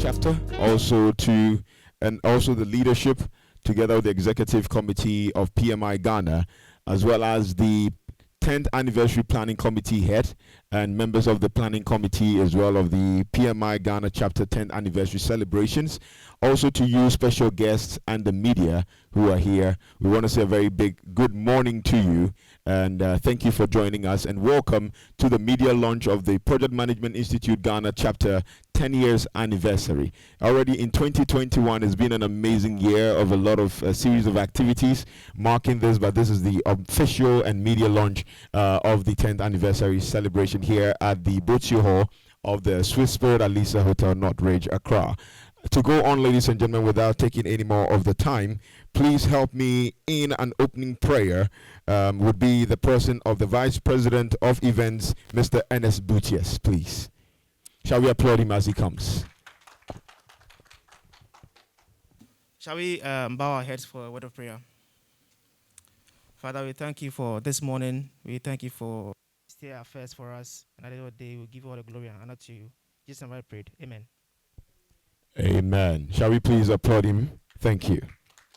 chapter, also the leadership, together with the executive committee of PMI Ghana, as well as the 10th anniversary planning committee head and members of the planning committee as well of the PMI Ghana chapter 10th anniversary celebrations. Also to you special guests and the media who are here. We want to say a very big good morning to you and thank you for joining us and welcome to the media launch of the Project Management Institute Ghana chapter 10 years anniversary. Already in 2021 has been an amazing year of a lot of series of activities marking this, but this is the official and media launch of the 10th anniversary celebration here at the Botsu Hall of the Swiss Spirit Alisa Hotel, North Ridge, Accra. To go on, ladies and gentlemen, without taking any more of the time, please help me in an opening prayer. Would be the person of the Vice President of Events, Mr. Ernest Boutius, please. Shall we applaud him as he comes? Shall we bow our heads for a word of prayer? Father, we thank you for this morning. We thank you for stay affairs for us. And at the end of the day, we'll give all the glory and honor to you. Jesus and I prayed. Amen. Amen. Shall we please applaud him? Thank you.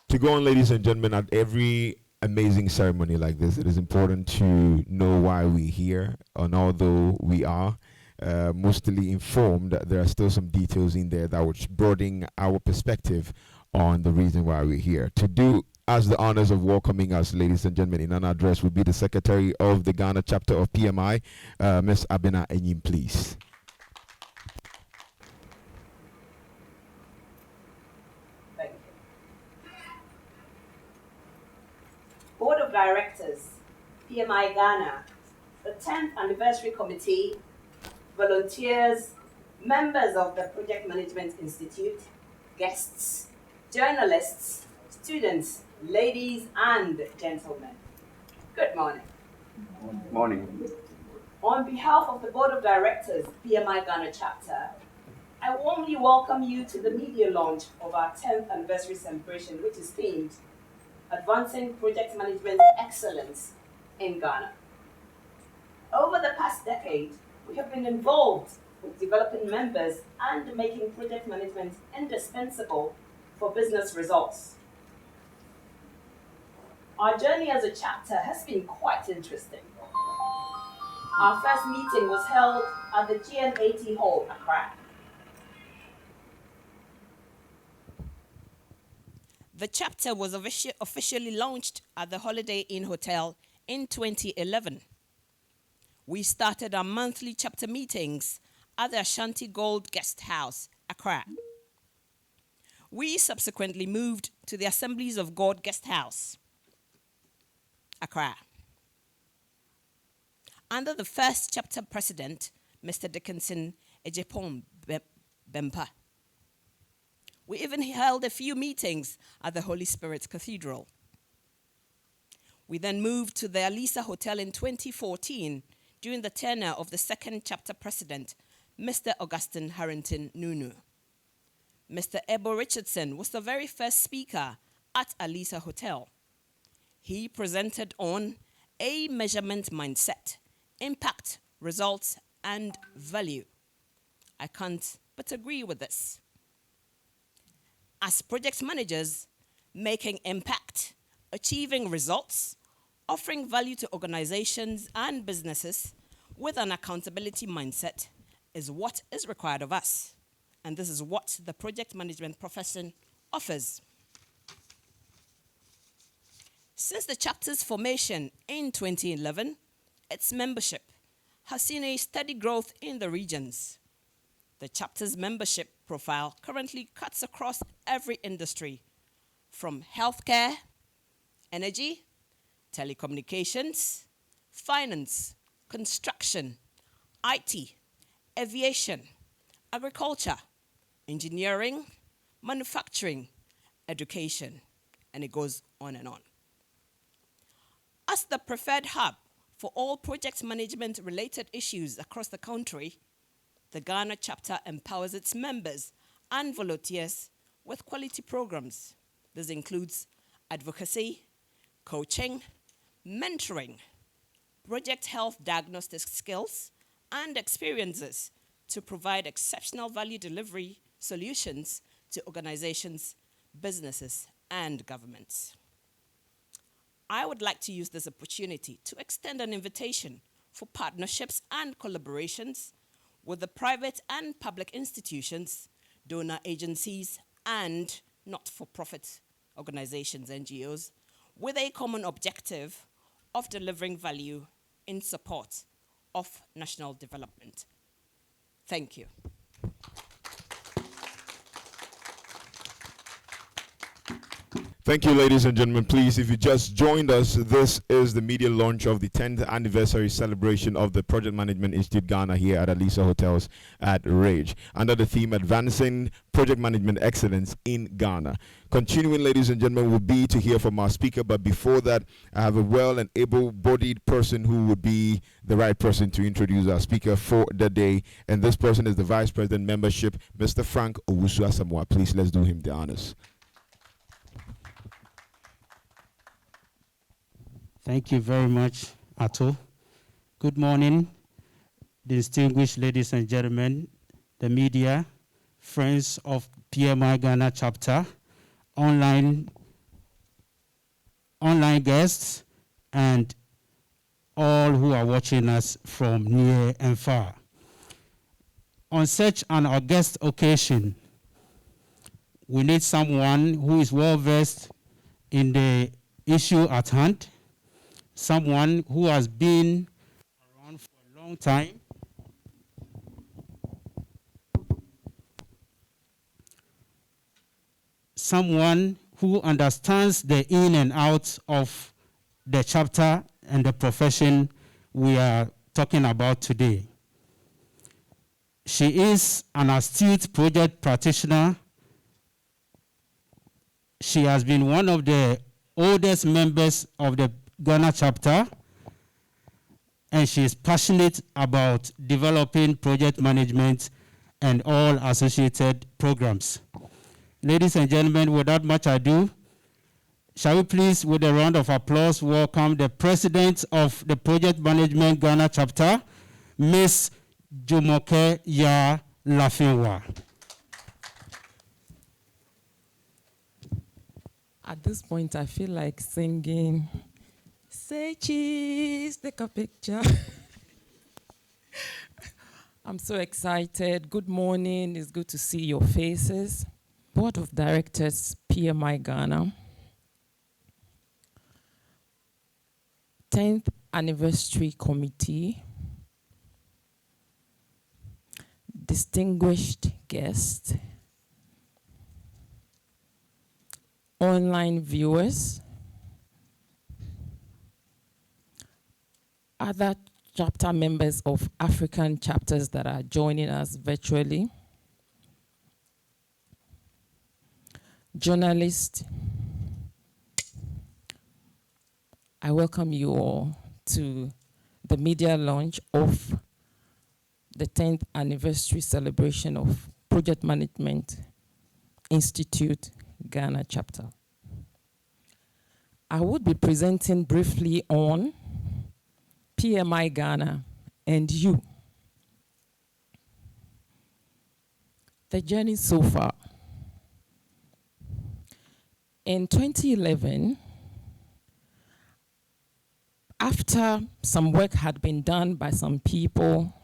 To go on, ladies and gentlemen, at every amazing ceremony like this, it is important to know why we're here. And although we are mostly informed, there are still some details in there that would broaden our perspective on the reason why we're here. To do us the honors of welcoming us, ladies and gentlemen, in an address would be the Secretary of the Ghana chapter of PMI, Ms. Abena Enyim, please. Board of Directors, PMI Ghana, the 10th Anniversary Committee, volunteers, members of the Project Management Institute, guests, journalists, students, ladies and gentlemen. Good morning. Good morning. On behalf of the Board of Directors, PMI Ghana Chapter, I warmly welcome you to the media launch of our 10th anniversary celebration, which is themed Advancing Project Management Excellence in Ghana. Over the past decade, we have been involved with developing members and making project management indispensable for business results. Our journey as a chapter has been quite interesting. Our first meeting was held at the GN80 Hall, Accra. The chapter was officially launched at the Holiday Inn Hotel in 2011. We started our monthly chapter meetings at the Ashanti Gold Guest House, Accra. We subsequently moved to the Assemblies of God Guest House, Accra. Under the first chapter president, Mr. Dickinson Ejepon Bempa. We even held a few meetings at the Holy Spirit Cathedral. We then moved to the Alisa Hotel in 2014 during the tenure of the second chapter president, Mr. Augustine Harrington Nunu. Mr. Ebo Richardson was the very first speaker at Alisa Hotel. He presented on a measurement mindset, impact, results, and value. I can't but agree with this. As project managers, making impact, achieving results, offering value to organizations and businesses with an accountability mindset is what is required of us. And this is what the project management profession offers. Since the chapter's formation in 2011, its membership has seen a steady growth in the regions. The chapter's membership profile currently cuts across every industry, from healthcare, energy, telecommunications, finance, construction, IT, aviation, agriculture, engineering, manufacturing, education, and it goes on and on. As the preferred hub for all project management related issues across the country, the Ghana chapter empowers its members and volunteers with quality programs. This includes advocacy, coaching, mentoring, project health diagnostic skills, and experiences to provide exceptional value delivery solutions to organizations, businesses, and governments. I would like to use this opportunity to extend an invitation for partnerships and collaborations with the private and public institutions, donor agencies, and not-for-profit organizations, NGOs, with a common objective of delivering value in support of national development. Thank you. Thank you, ladies and gentlemen. Please, if you just joined us, this is the media launch of the 10th anniversary celebration of the Project Management Institute Ghana here at Alisa Hotels at Rage, under the theme Advancing Project Management Excellence in Ghana. Continuing, ladies and gentlemen, will be to hear from our speaker, but before that, I have a well and able-bodied person who would be the right person to introduce our speaker for the day, and this person is the Vice President Membership, Mr. Frank Owusu-Asamoah. Please, let's do him the honors. Thank you very much, Ato. Good morning, distinguished ladies and gentlemen, the media, friends of PMI-Ghana chapter, online guests, and all who are watching us from near and far. On such an august occasion, we need someone who is well-versed in the issue at hand, someone who has been around for a long time, someone who understands the in and out of the chapter and the profession we are talking about today. She is an astute project practitioner. She has been one of the oldest members of the Ghana chapter, and she is passionate about developing project management and all associated programs. Ladies and gentlemen, without much ado, shall we please, with a round of applause, welcome the President of the Project Management Ghana chapter, Ms. Jumoke Ya Lafenwa. At this point, I feel like singing, "Say cheese, take a picture." I'm so excited. Good morning. It's good to see your faces. Board of Directors, PMI Ghana. 10th Anniversary Committee. Distinguished guests. Online viewers, other chapter members of African chapters that are joining us virtually, journalists, I welcome you all to the media launch of the 10th anniversary celebration of Project Management Institute Ghana chapter. I would be presenting briefly on PMI Ghana and you. The journey so far. In 2011, after some work had been done by some people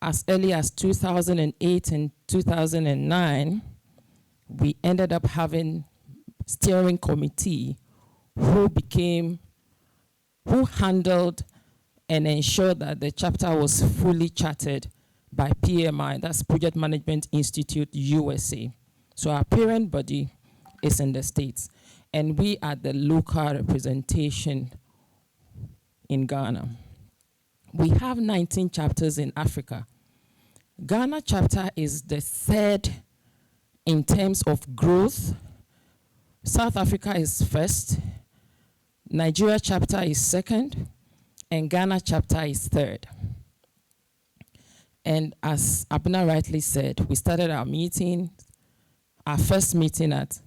as early as 2008 and 2009, we ended up having steering committee who handled and ensured that the chapter was fully chartered by PMI, that's Project Management Institute USA. So our parent body is in the States, and we are the local representation in Ghana. We have 19 chapters in Africa. Ghana chapter is the third in terms of growth. South Africa is first, Nigeria chapter is second, and Ghana chapter is third. And as Abner rightly said, we started our first meeting at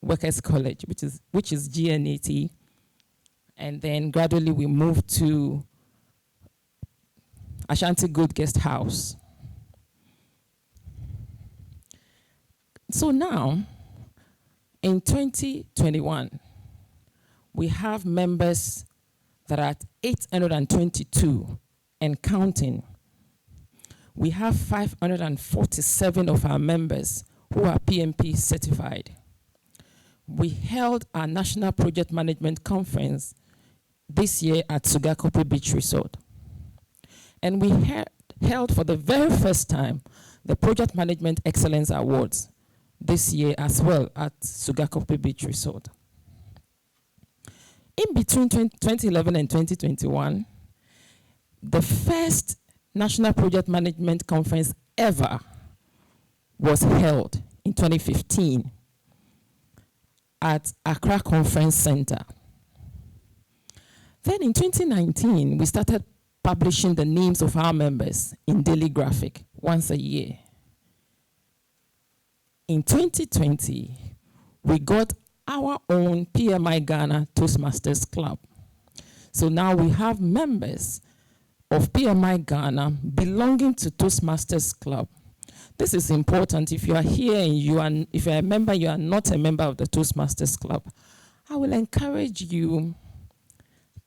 Workers College, which is GNAT, and then gradually we moved to Ashanti Good Guest House. So now, in 2021, we have members that are at 822 and counting. We have 547 of our members who are PMP certified. We held our National Project Management Conference this year at Sugakope Beach Resort. And we held for the very first time the Project Management Excellence Awards this year as well at Sugakope Beach Resort. In between 2011 and 2021, the first National Project Management Conference ever was held in 2015 at Accra Conference Center. Then in 2019, we started publishing the names of our members in Daily Graphic once a year. In 2020, we got our own PMI-Ghana Toastmasters Club. So now we have members of PMI-Ghana belonging to Toastmasters Club. This is important. If you are here and if you're a member, you are not a member of the Toastmasters Club, I will encourage you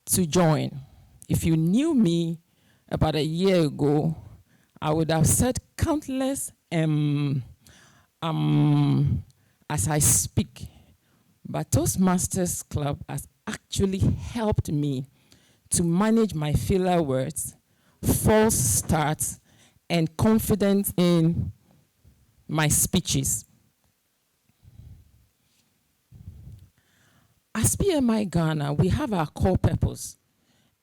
to join. If you knew me about a year ago, I would have said countless as I speak. But Toastmasters Club has actually helped me to manage my filler words, false starts, and confidence in my speeches. As PMI Ghana, we have our core purpose.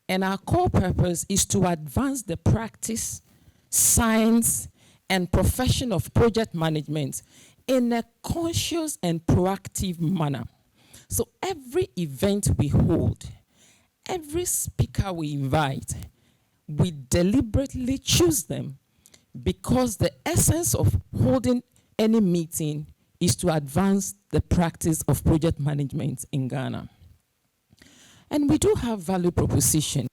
And our core purpose is to advance the practice, science, and profession of project management in a conscious and proactive manner. So every event we hold, every speaker we invite, we deliberately choose them because the essence of holding any meeting is to advance the practice of project management in Ghana. And we do have value proposition.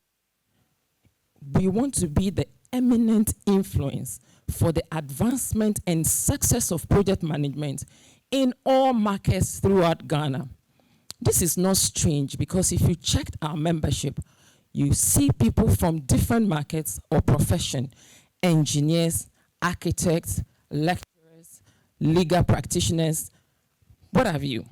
We want to be the eminent influence for the advancement and success of project management in all markets throughout Ghana. This is not strange because if you checked our membership, you see people from different markets or profession, engineers, architects, lecturers, legal practitioners, what have you.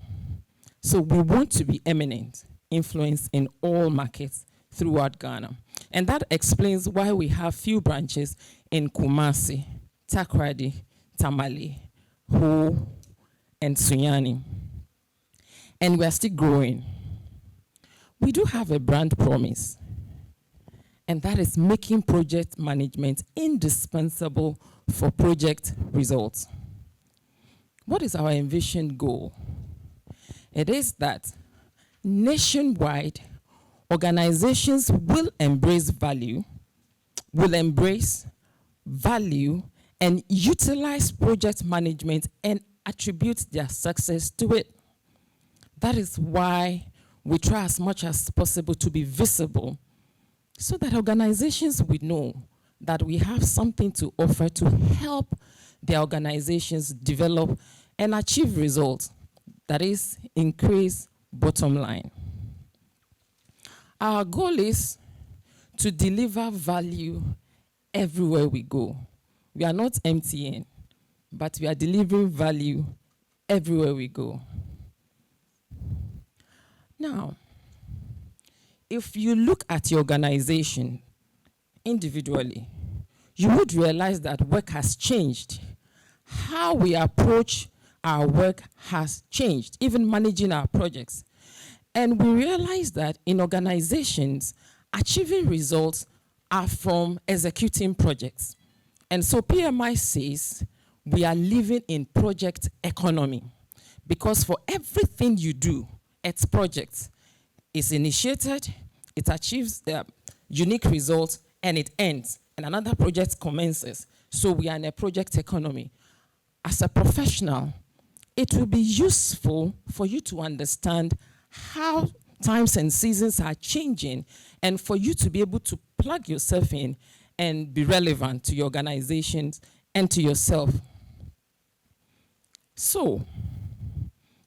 So we want to be eminent influence in all markets throughout Ghana. And that explains why we have few branches in Kumasi, Takoradi, Tamale, Ho, and Sunyani. And we are still growing. We do have a brand promise, and that is making project management indispensable for project results. What is our envisioned goal? It is that nationwide, organizations will embrace value, and utilize project management and attribute their success to it. That is why we try as much as possible to be visible so that organizations will know that we have something to offer to help their organizations develop and achieve results, that is, increase bottom line. Our goal is to deliver value everywhere we go. We are not MTN, but we are delivering value everywhere we go. Now, if you look at your organization individually, you would realize that work has changed. How we approach our work has changed, even managing our projects. And we realize that in organizations, achieving results are from executing projects. And so PMI says we are living in project economy because for everything you do, its project is initiated, it achieves the unique results, and it ends, and another project commences. So we are in a project economy. As a professional, it will be useful for you to understand how times and seasons are changing and for you to be able to plug yourself in and be relevant to your organizations and to yourself. So,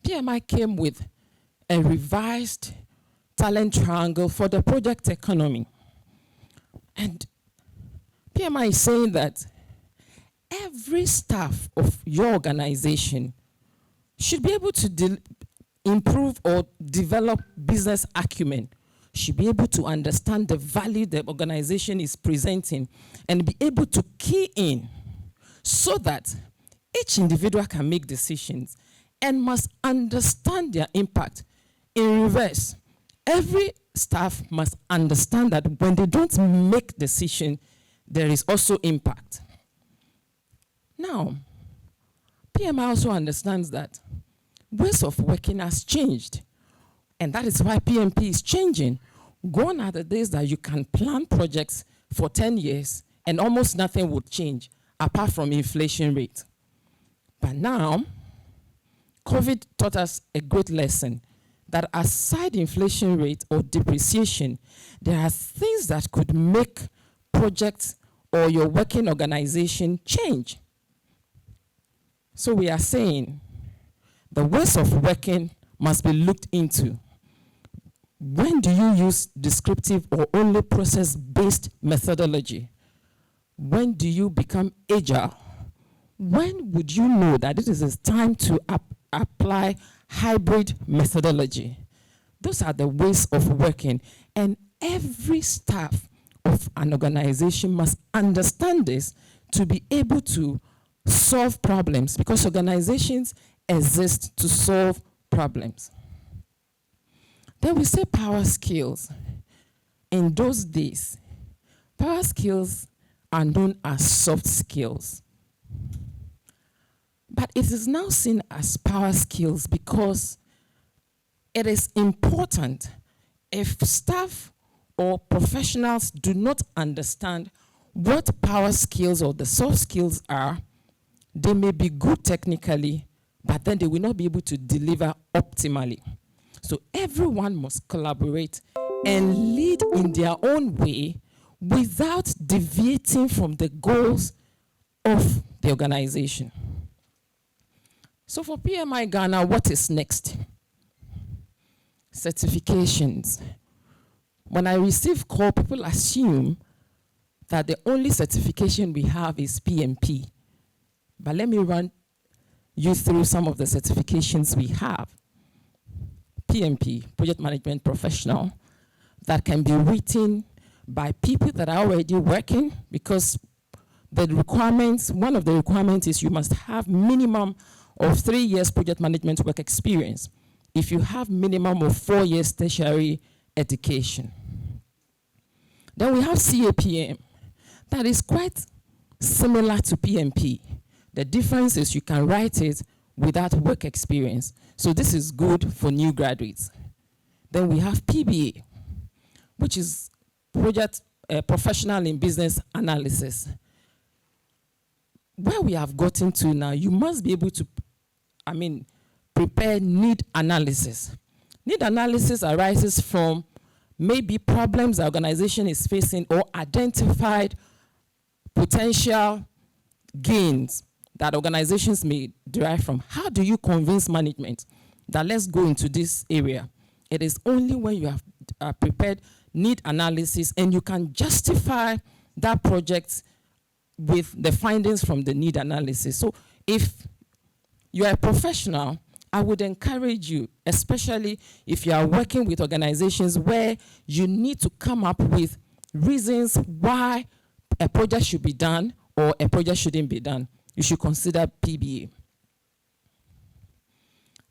PMI came with a revised talent triangle for the project economy. And PMI is saying that every staff of your organization should be able to improve or develop business acumen, should be able to understand the value the organization is presenting, and be able to key in so that each individual can make decisions and must understand their impact. In reverse, every staff must understand that when they don't make decisions, there is also impact. Now, PMI also understands that ways of working has changed, and that is why PMP is changing. Gone are the days that you can plan projects for 10 years and almost nothing would change apart from inflation rate. But now, COVID taught us a great lesson that aside inflation rate or depreciation, there are things that could make projects or your working organization change. So we are saying the ways of working must be looked into. When do you use descriptive or only process-based methodology? When do you become agile? When would you know that it is time to apply hybrid methodology? Those are the ways of working, and every staff of an organization must understand this to be able to solve problems, because organizations exist to solve problems. Then we say power skills. In those days, power skills are known as soft skills. But it is now seen as power skills because it is important. If staff or professionals do not understand what power skills or the soft skills are, they may be good technically, but then they will not be able to deliver optimally. So everyone must collaborate and lead in their own way without deviating from the goals of the organization. So for PMI Ghana, what is next? Certifications. When I receive call, people assume that the only certification we have is PMP. But let me run you through some of the certifications we have. PMP, Project Management Professional, that can be written by people that are already working, because the requirements, one of the requirements is you must have minimum of 3 years project management work experience if you have minimum of 4 years tertiary education. Then we have CAPM. That is quite similar to PMP. The difference is you can write it without work experience. So this is good for new graduates. Then we have PBA, which is Project Professional in Business Analysis. Where we have gotten to now, you must be able to, prepare need analysis. Need analysis arises from maybe problems the organization is facing or identified potential gains that organizations may derive from. How do you convince management that let's go into this area? It is only when you have prepared need analysis and you can justify that project with the findings from the need analysis. So if you are a professional, I would encourage you, especially if you are working with organizations where you need to come up with reasons why a project should be done or a project shouldn't be done. You should consider PBA.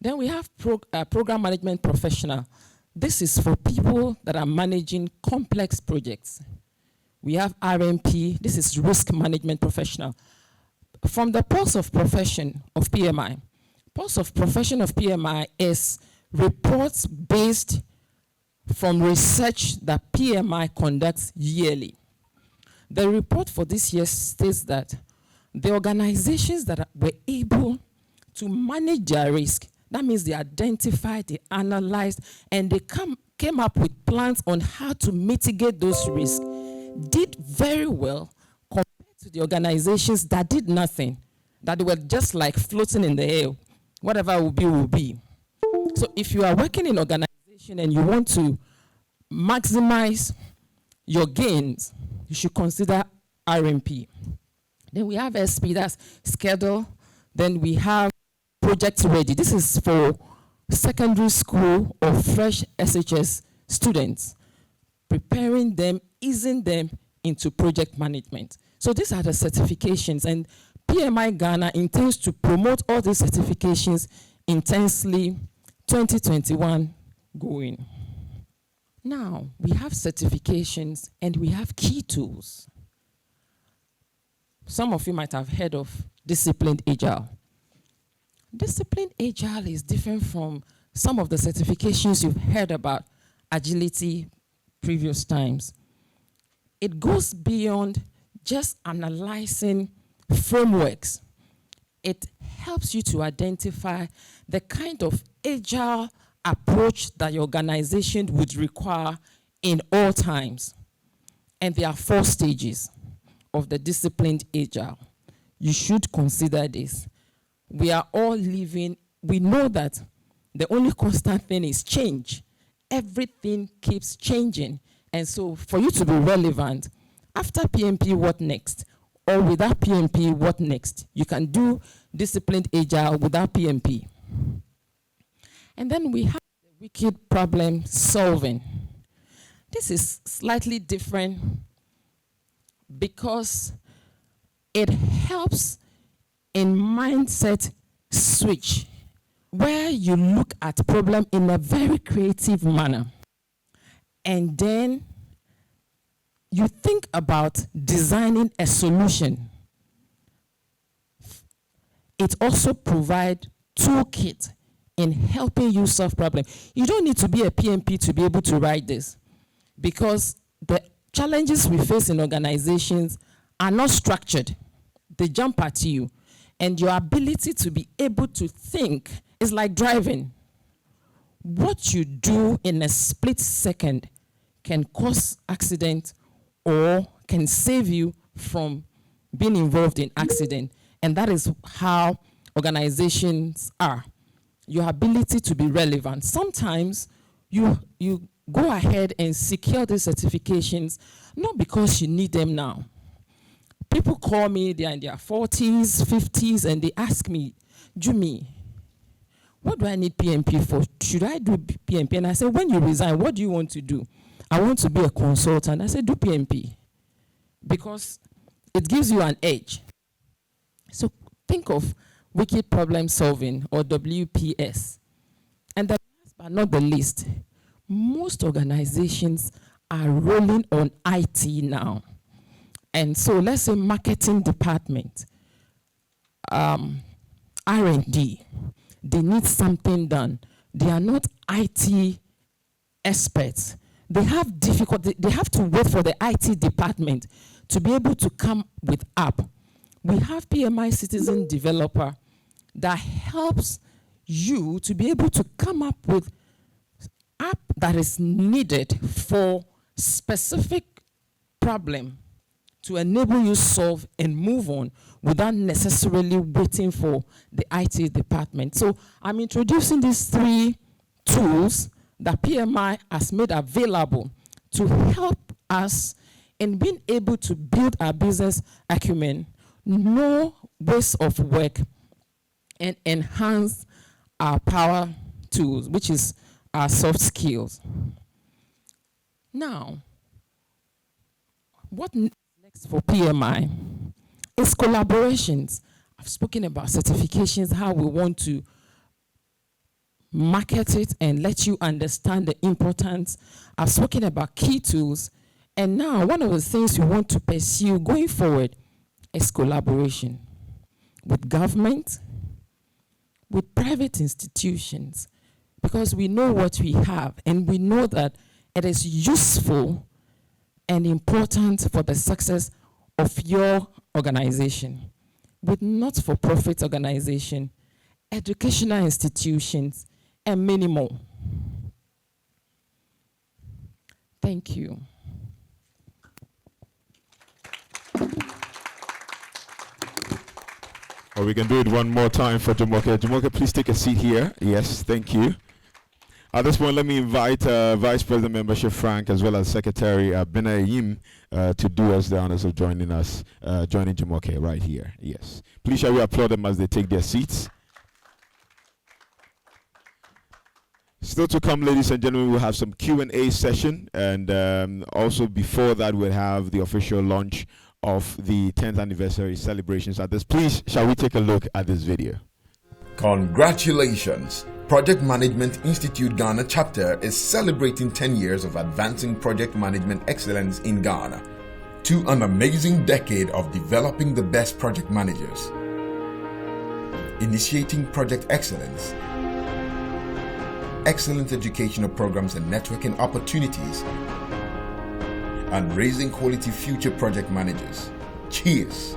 Then we have Program Management Professional. This is for people that are managing complex projects. We have RMP. This is Risk Management Professional. From the pulse of profession of PMI, pulse of profession of PMI is reports based from research that PMI conducts yearly. The report for this year states that the organizations that were able to manage their risk, that means they identified, they analyzed, and they came up with plans on how to mitigate those risks, did very well compared to the organizations that did nothing, that they were just like floating in the air Whatever will be, will be. So if you are working in organization and you want to maximize your gains, you should consider RMP. Then we have SP, that's schedule. Then we have project ready. This is for secondary school or fresh SHS students, preparing them, easing them into project management. So these are the certifications, and PMI Ghana intends to promote all these certifications intensely 2021 going. Now, we have certifications and we have key tools. Some of you might have heard of disciplined agile. Disciplined agile is different from some of the certifications you've heard about agility previous times. It goes beyond just analyzing frameworks. It helps you to identify the kind of agile approach that your organization would require in all times. And there are 4 stages of the disciplined agile. You should consider this. We are all living, we know that the only constant thing is change. Everything keeps changing. And so for you to be relevant, after PMP, what next? Or without PMP, what next? You can do disciplined agile without PMP. And then we have the wicked problem solving. This is slightly different because it helps in mindset switch, where you look at problem in a very creative manner. And then you think about designing a solution. It also provides toolkit in helping you solve problems. You don't need to be a PMP to be able to write this, because the challenges we face in organizations are not structured. They jump at you. And your ability to be able to think is like driving. What you do in a split second can cause accident or can save you from being involved in accident. And that is how organizations are. Your ability to be relevant. Sometimes you go ahead and secure these certifications, not because you need them now. People call me, they're in their 40s, 50s, and they ask me, Jumi, what do I need PMP for? Should I do PMP? And I said, when you resign, what do you want to do? I want to be a consultant. I said, do PMP, because it gives you an edge. So think of wicked problem solving, or WPS. And the last but not the least, most organizations are rolling on IT now. And so let's say marketing department, R&D, they need something done. They are not IT experts. They have difficulty, they have to wait for the IT department to be able to come with app. We have PMI Citizen Developer that helps you to be able to come up with app that is needed for specific problem to enable you solve and move on without necessarily waiting for the IT department. So I'm introducing these 3 tools that PMI has made available to help us in being able to build our business acumen, know ways of work, and enhance our power tools, which is our soft skills. Now, what next for PMI is collaborations. I've spoken about certifications, how we want to market it and let you understand the importance. I've spoken about key tools. And now one of the things we want to pursue going forward is collaboration with government, with private institutions, because we know what we have and we know that it is useful and important for the success of your organization. With not-for-profit organization, educational institutions, and many more. Thank you. Or we can do it one more time for Jumoke. Jumoke, please take a seat here. Yes, thank you. At this point, let me invite Vice President Membership Frank as well as Secretary Benayim to do us the honors of joining Jumoke right here. Yes. Please shall we applaud them as they take their seats. Still to come, ladies and gentlemen, we'll have some Q&A session, and also before that we'll have the official launch of the 10th anniversary celebrations. At this, please shall we take a look at this video. Congratulations! Project Management Institute Ghana chapter is celebrating 10 years of advancing project management excellence in Ghana. To an amazing decade of developing the best project managers, initiating project excellence, excellent educational programs and networking opportunities, and raising quality future project managers. Cheers!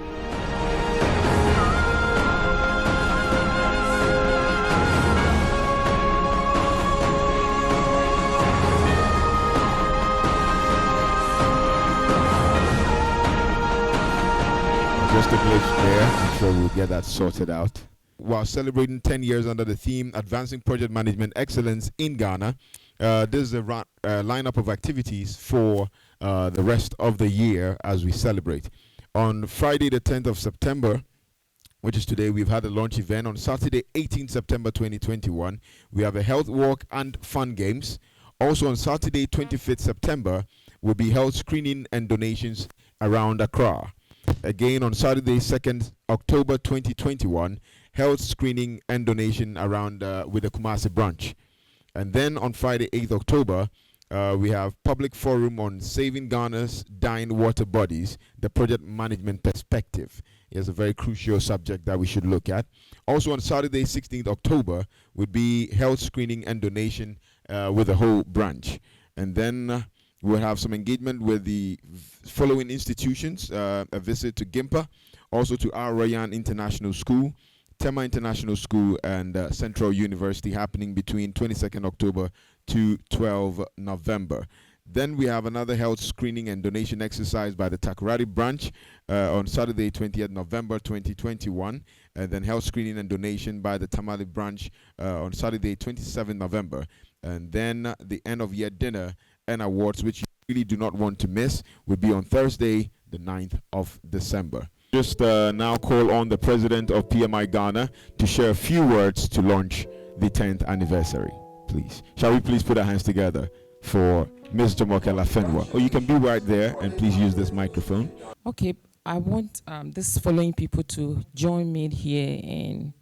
Just a glitch there. I'm sure we'll get that sorted out. While celebrating 10 years under the theme Advancing Project Management Excellence in Ghana, this is a lineup of activities for the rest of the year as we celebrate. On Friday, the 10th of September, which is today, we've had a launch event. On Saturday, 18th September 2021, we have a health walk and fun games. Also on Saturday, 25th September, will be health screening and donations around Accra. Again, on Saturday, 2nd October 2021, health screening and donation around with the Kumasi branch. And then on Friday, 8th October, we have public forum on saving Ghana's dying water bodies, the project management perspective. It's a very crucial subject that we should look at. Also on Saturday, 16th October, would be health screening and donation with the whole branch. And then we'll have some engagement with the following institutions, a visit to Gimpa, also to Al Rayyan International School, Tema International School, and Central University, happening between 22nd October to 12 November. Then we have another health screening and donation exercise by the Takoradi branch on Saturday, 20th November 2021, and then health screening and donation by the Tamale branch on Saturday, 27th November. And then the end of year dinner and awards, which you really do not want to miss, will be on Thursday, the 9th of December. Just now call on the president of PMI Ghana to share a few words to launch the 10th anniversary. Please. Shall we please put our hands together for Ms. Jumoke Lafenwa? Or you can be right there and please use this microphone. Okay, I want this following people to join me here in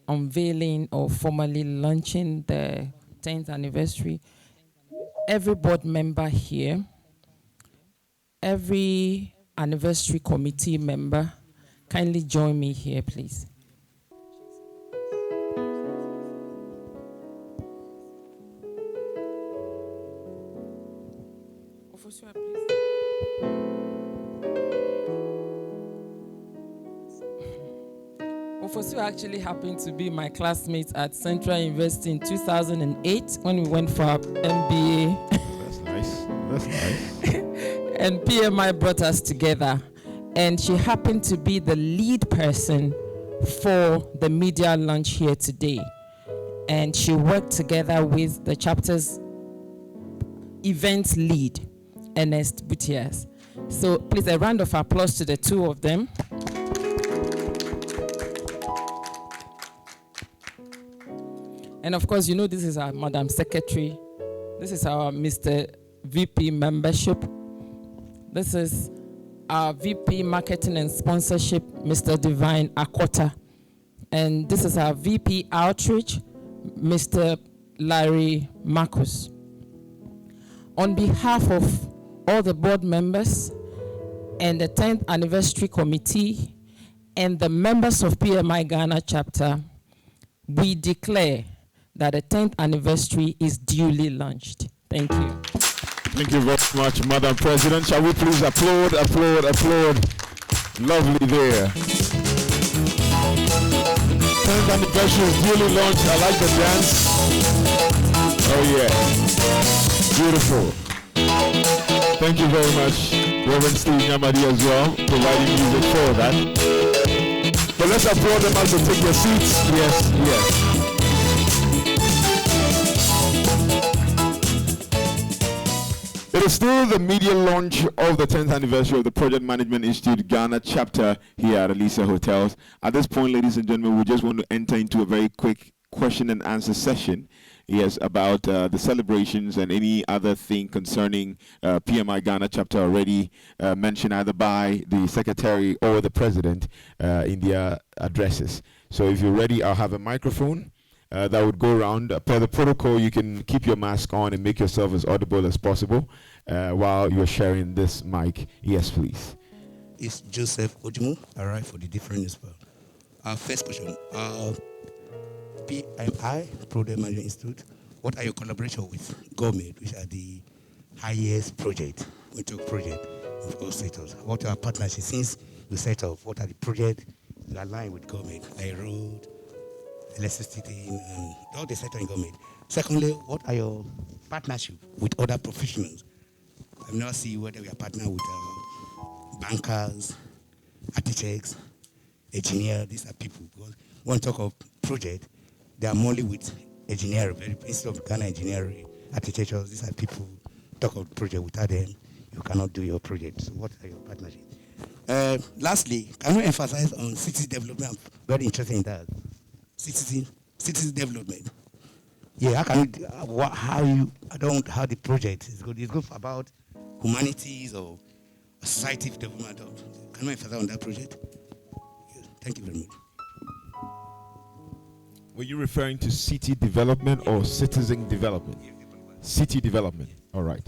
unveiling or formally launching the 10th anniversary. Every board member here, every anniversary committee member, kindly join me here, please. Ofosu actually happened to be my classmate at Central University in 2008 when we went for our MBA. That's nice. That's nice. And PMI brought us together. And she happened to be the lead person for the media launch here today. And she worked together with the chapter's events lead, Ernest Butias. So please, a round of applause to the two of them. And of course, you know, this is our Madam Secretary. This is our Mr. VP membership. This is our VP marketing and sponsorship, Mr. Divine Akota. And this is our VP outreach, Mr. Larry Marcus. On behalf of all the board members and the 10th anniversary committee and the members of PMI Ghana chapter, we declare that the 10th anniversary is duly launched. Thank you. Thank you very much, Madam President. Shall we please applaud, applaud, applaud? Lovely there. 10th anniversary is duly launched. I like the dance. Oh yeah. Beautiful. Thank you very much, Reverend Steve Nyamadi as well, providing music for that. But let's applaud them as they take their seats. Yes, yes. It is still the media launch of the 10th anniversary of the Project Management Institute Ghana chapter here at Alicia Hotels. At this point, ladies and gentlemen, we just want to enter into a very quick question and answer session. Yes, about the celebrations and any other thing concerning PMI Ghana chapter already mentioned either by the secretary or the president in their addresses. So if you're ready, I'll have a microphone that would go around. Per the protocol, you can keep your mask on and make yourself as audible as possible while you're sharing this mic. Yes, please. It's Joseph Ojumu, arrived for the different newspaper. First question. PMI, Project Management Institute, what are your collaboration with government, which are the highest project of all sectors? What are partnerships since you set up? What are the projects that align with government, like road, electricity, and all the sector in government? Secondly, what are your partnerships with other professionals? I've never seen whether we are partnered with bankers, architects, engineers. These are people. Because when we talk of project, they are mainly with engineering. Instead of Ghana engineering, architecture, these are people talk of project. Without them, you cannot do your project. So what are your partnerships? Lastly, can you emphasize on city development? I'm very interested in that. City development. Yeah, how can you, how the project is good? It's good about humanities or society development. Can you emphasize on that project? Yes, thank you very much. Were you referring to city development or citizen development? City development. All right.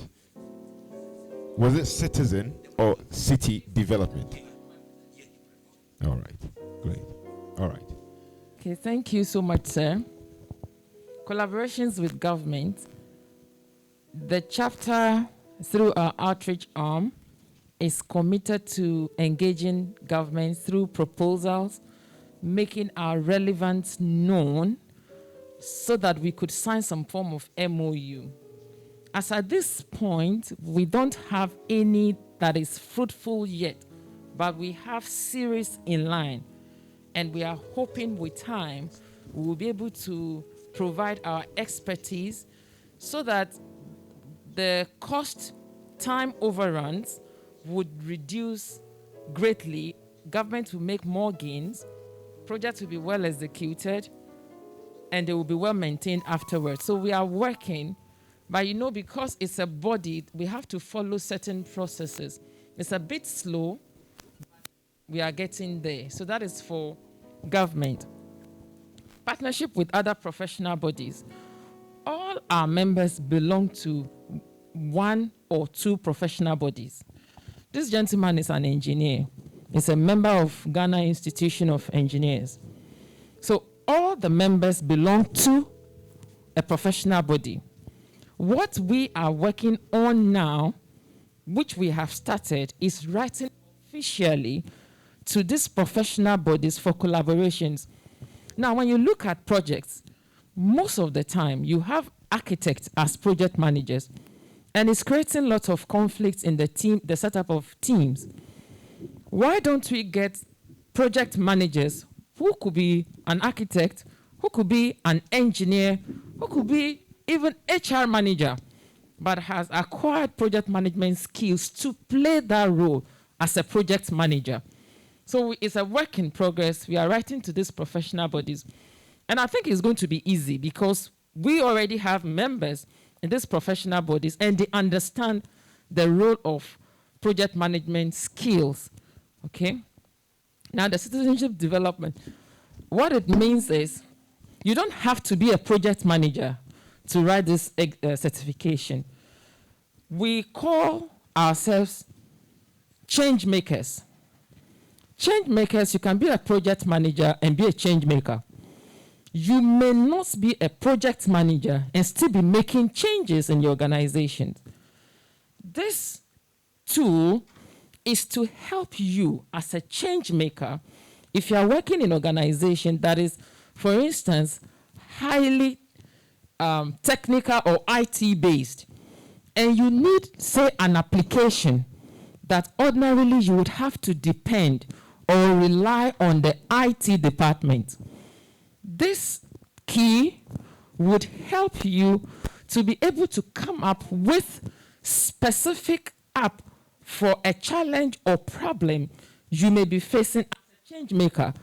Was it citizen or city development? All right. Great. All right. Okay, thank you so much, sir. Collaborations with government. The chapter, through our outreach arm, is committed to engaging government through proposals, making our relevance known so that we could sign some form of MOU. As at this point, we don't have any that is fruitful yet, but we have series in line, and we are hoping with time we will be able to provide our expertise so that the cost time overruns would reduce greatly, government will make more gains, projects will be well executed, and they will be well maintained afterwards. So we are working, but because it's a body, we have to follow certain processes. It's a bit slow, but we are getting there. So that is for government. Partnership with other professional bodies. All our members belong to one or two professional bodies. This gentleman is an engineer. He's a member of Ghana Institution of Engineers. So all the members belong to a professional body. What we are working on now, which we have started, is writing officially to these professional bodies for collaborations. Now, when you look at projects, most of the time you have architects as project managers, and it's creating lots of conflicts in the team, the setup of teams. Why don't we get project managers who could be an architect, who could be an engineer, who could be even HR manager, but has acquired project management skills to play that role as a project manager? So it's a work in progress. We are writing to these professional bodies. And I think it's going to be easy because we already have members in these professional bodies and they understand the role of project management skills. Okay? Now, the citizenship development, what it means is you don't have to be a project manager to write this certification. We call ourselves change makers. Change makers, you can be a project manager and be a change maker. You may not be a project manager and still be making changes in your organization. This tool is to help you as a change maker if you are working in an organization that is, for instance, highly technical or IT based, and you need, say, an application that ordinarily you would have to depend or rely on the IT department. This key would help you to be able to come up with specific app for a challenge or problem you may be facing as a change maker.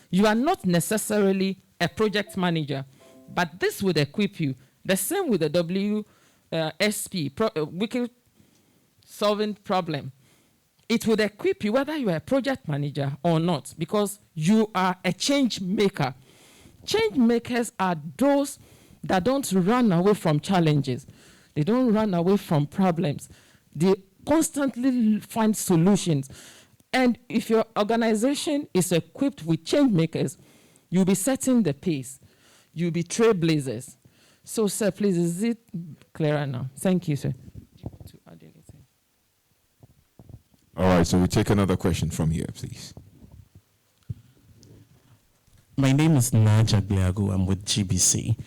You are not necessarily a project manager, but this would equip you. The same with the WSP, Wiki Solving Problem. It would equip you whether you are a project manager or not, because you are a change maker. Change makers are those that don't run away from challenges. They don't run away from problems. They constantly find solutions. And if your organization is equipped with change makers, you'll be setting the pace. You'll be trailblazers. So, sir, please, is it clearer now? Thank you, sir. To add anything. All right, so we take another question from here, please. My name is Naja Gliagu. I'm with GBC.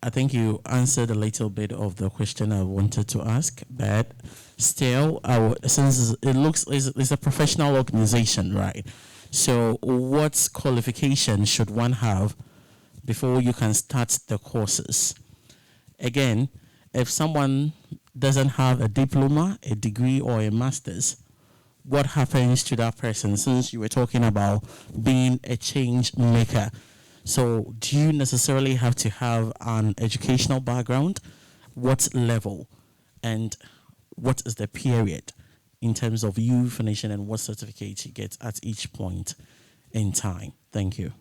I think you answered a little bit of the question I wanted to ask, but still, since it looks it's a professional organization, right? So what qualification should one have before you can start the courses? Again, if someone doesn't have a diploma, a degree, or a master's, what happens to that person, since you were talking about being a change maker? So do you necessarily have to have an educational background? What level? And what is the period in terms of you finishing, and what certificate you get at each point in time? Thank you.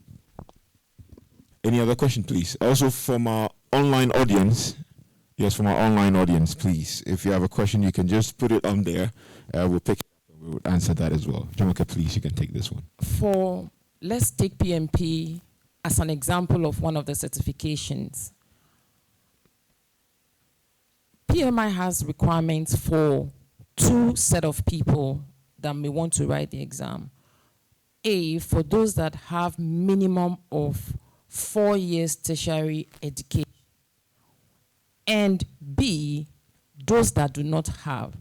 Any other question, please? Also from our online audience. Yes, from our online audience, please. If you have a question, you can just put it on there. We'll pick it up and we will answer that as well. Jamaica, please, you can take this one. Let's take PMP as an example of one of the certifications. PMI has requirements for 2 set of people that may want to write the exam. A, for those that have minimum of 4 years tertiary education. And B, those that do not have.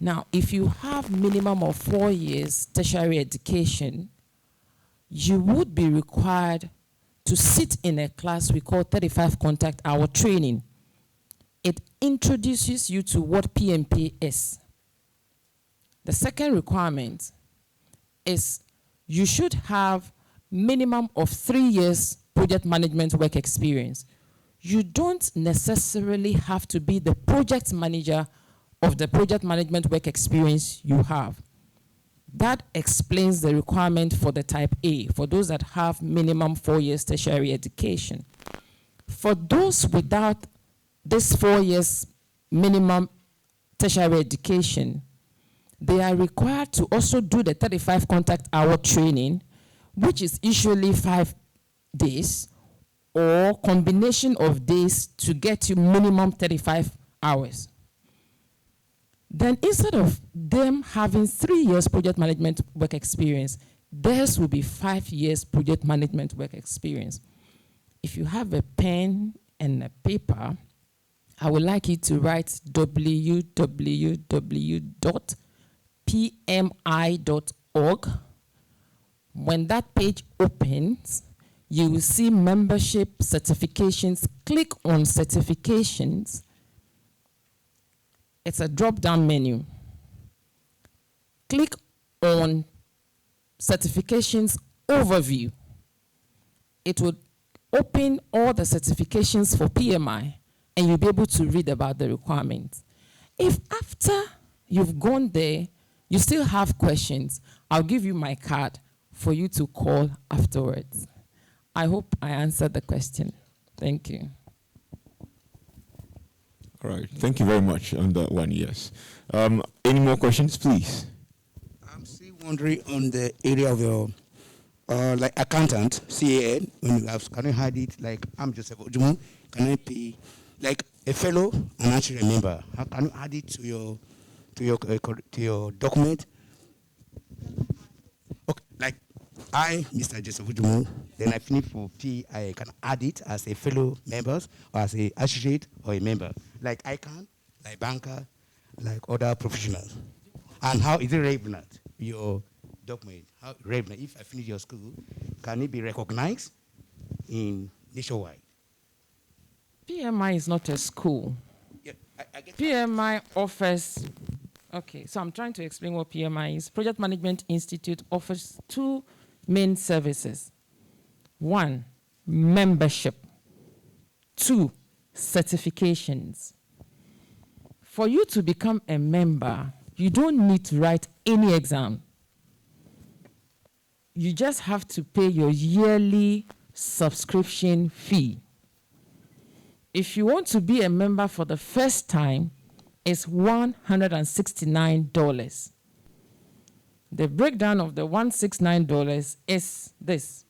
Now, if you have minimum of 4 years tertiary education, you would be required to sit in a class we call 35 contact hour training. It introduces you to what PMP is. The second requirement is you should have minimum of 3 years project management work experience. You don't necessarily have to be the project manager of the project management work experience you have. That explains the requirement for the type A, for those that have minimum 4 years tertiary education. For those without this 4 years minimum tertiary education, they are required to also do the 35 contact hour training, which is usually 5 days, or combination of days to get you minimum 35 hours. Then instead of them having 3 years project management work experience, theirs will be 5 years project management work experience. If you have a pen and a paper, I would like you to write www.pmi.org. When that page opens, you will see membership certifications. Click on certifications. It's a drop-down menu. Click on certifications overview. It will open all the certifications for PMI, and you'll be able to read about the requirements. If after you've gone there, you still have questions, I'll give you my card for you to call afterwards. I hope I answered the question. Thank you. All right. Thank you very much on that one, yes. Any more questions, please? I'm still wondering on the area of your, like accountant, CAN, when you have, can you hide it? Like, I'm Joseph Ojumu, can I pay, like a fellow and actually a member? How can you add it to your document? Okay, like I, Mr. Joseph Ujumu, then I finish for P, I can add it as a fellow member or as a associate or a member. Like I can, like banker, like other professionals. And how is it relevant? Your document, how relevant, if I finish your school, can it be recognized in nationwide? PMI is not a school. Yeah, I get PMI offers, okay, so I'm trying to explain what PMI is. Project Management Institute offers two main services. One, membership. Two, certifications. For you to become a member, you don't need to write any exam. You just have to pay your yearly subscription fee. If you want to be a member for the first time, it's $169. The breakdown of the $169 is this: